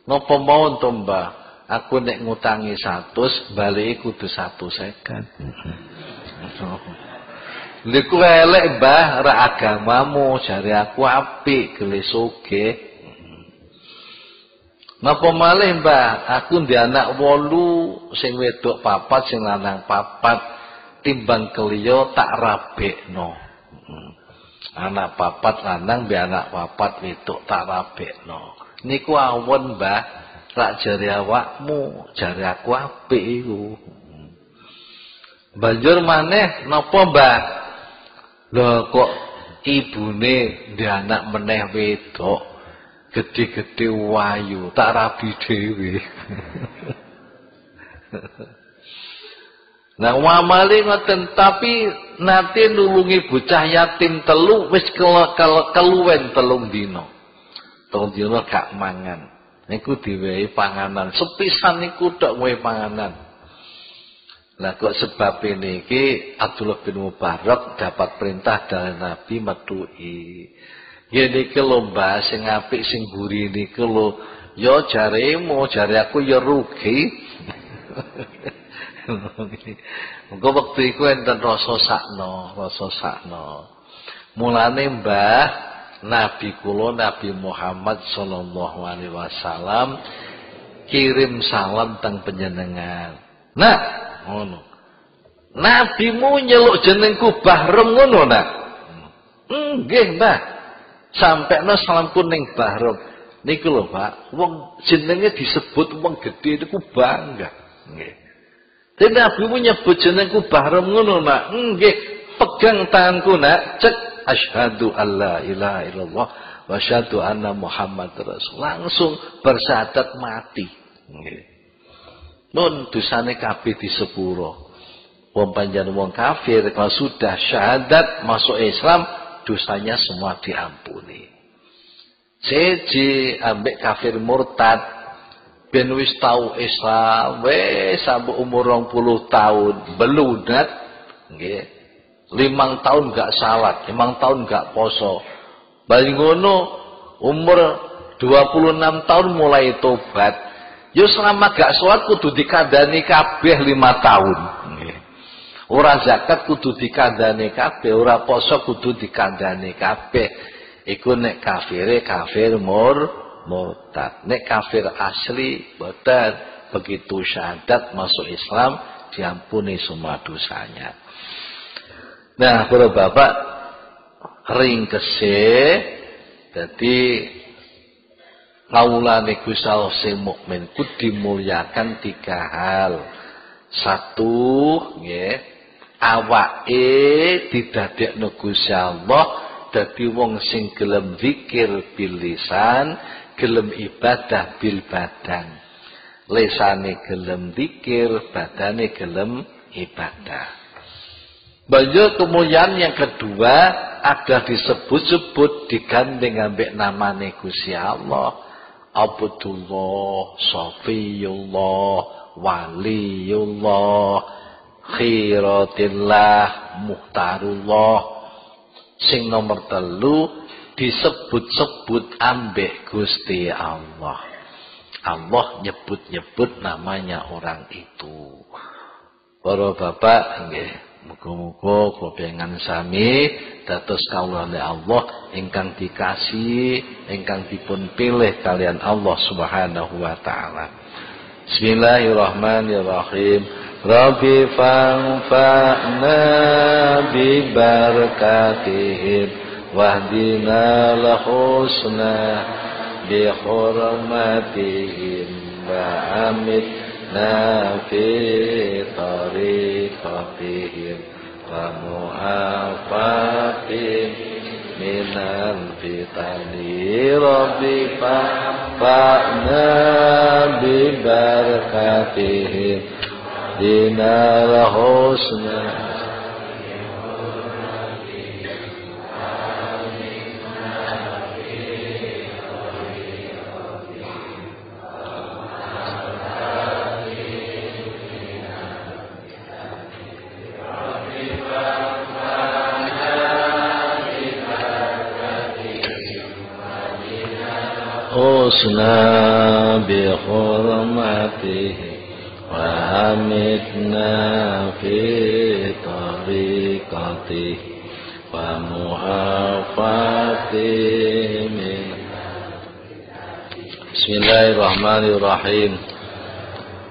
Napa mawon to, Mbah? Aku nek ngutangi 100, balike kudu 150. Lha ku elek, Mbah, ra agamamu, jare aku apik, gele sugih. Napa malih, Mbah? Aku ndek anak 8, sing wedok 4, sing lanang 4. Timbang keliyo tak rabekno. Anak 4 lanang be anak 4 wedok tak rabekno. Niku awon, Mbah, rak jare awakmu, jare aku apik iku. Banjur maneh napa, Mbah? Lho kok ibune ndek anak meneh wedok, gede-gede wayu, tak rabi dhewe. Nah, wamale ngoten, tapi nate nulungi bocah yatim 3 wis keluwen 3 dina. 3 dina gak mangan. Niku diwehi panganan. Sepisan niku tok wehi panganan. Lah kok sebab niki Abdullah bin Mubarak dapat perintah dari Nabi metuhi. Ngene iki lho, Mbah, sing apik sing buri niku lho, ya jaremu, jare aku ya rugi. Engko wektu iku enten rasa sakno. Mulane, Mbah, Nabi kula Nabi Muhammad sallallahu alaihi wasallam kirim salam teng panjenengan. Nah, ngono. Nabimu nyeluk jenengku Bahrum ngono, Nak. Nggih, Mbah. Sampekno salamku ning Bahrum. Niku lho, Pak, wong jenenge disebut wong gedhe niku bangga. Nggih. Tapi Nabimu nyebut jenengku Bahrum ngono, Nak. Nggih, pegang tanganku, Nak. Cek asyhadu alla ilaha illallah wa asyhadu anna Muhammadar Rasul. Langsung bersyahadat mati. Nggih. Nun dosane kabeh disepuro. Wong panjenengan wong kafir kalau sudah syahadat masuk Islam, dosanya semua diampuni. Siji ambek kafir murtad ben wis tau Islam wis sampe umur 20 tahun belunat nggih 5 tahun gak salat 5 tahun gak poso bali ngono umur 26 tahun mulai tobat yo selama gak salat kudu dikandani kabeh 5 tahun nggih ora zakat kudu dikandani kabeh ora poso kudu dikandani kabeh iku nek kafire kafir murtad. Nek kafir asli boten begitu syahadat masuk Islam diampuni semua dosanya. Nah, para bapak ringkese dadi kaulane Gusti Allah sing mukmin ku dimuliakan 3 hal. 1 nggih, awake didadekno Gusti Allah dadi wong sing gelem zikir bil lisan, gelem ibadah bil badan. Lisane gelem zikir, badane gelem ibadah. Banjur kemuliaan yang kedua ada disebut-sebut digandeng ambek namane Gusti Allah. Abdullah, Safiyullah, Waliyullah, Khiratillah, Muhtarullah. Sing nomor 3 disebut-sebut ambek Gusti Allah. Allah nyebut-nyebut namanya orang itu. Para bapak nggih, muga-muga kepengen sami dados kawulane Allah ingkang dikasihi, ingkang dipun pilih kalian Allah Subhanahu wa taala. Bismillahirrahmanirrahim. Rabbi fanfa'na bi barakatihim wahdina lahusna bi hurmatihim wa amitna fi tariqatihim wa mu'afatin minal fitani Rabbi fanfa'na bi barakatihim dinal husna الحسنى بحرمته وأمتنا في طريقته ومعافاته من بسم الله الرحمن الرحيم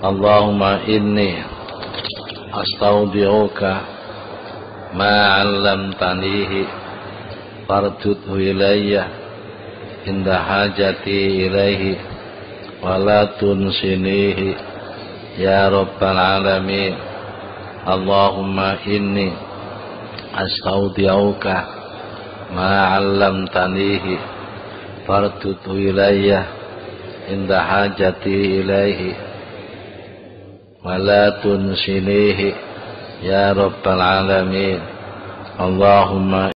اللهم إني أستودعك ما علمتنيه فاردده إلي عند حاجتي إليه ولا تنسنيه يا رب العالمين اللهم إني أستودعك ما علمتنيه فاردده إلي عند حاجتي إليه ولا تنسنيه يا رب العالمين اللهم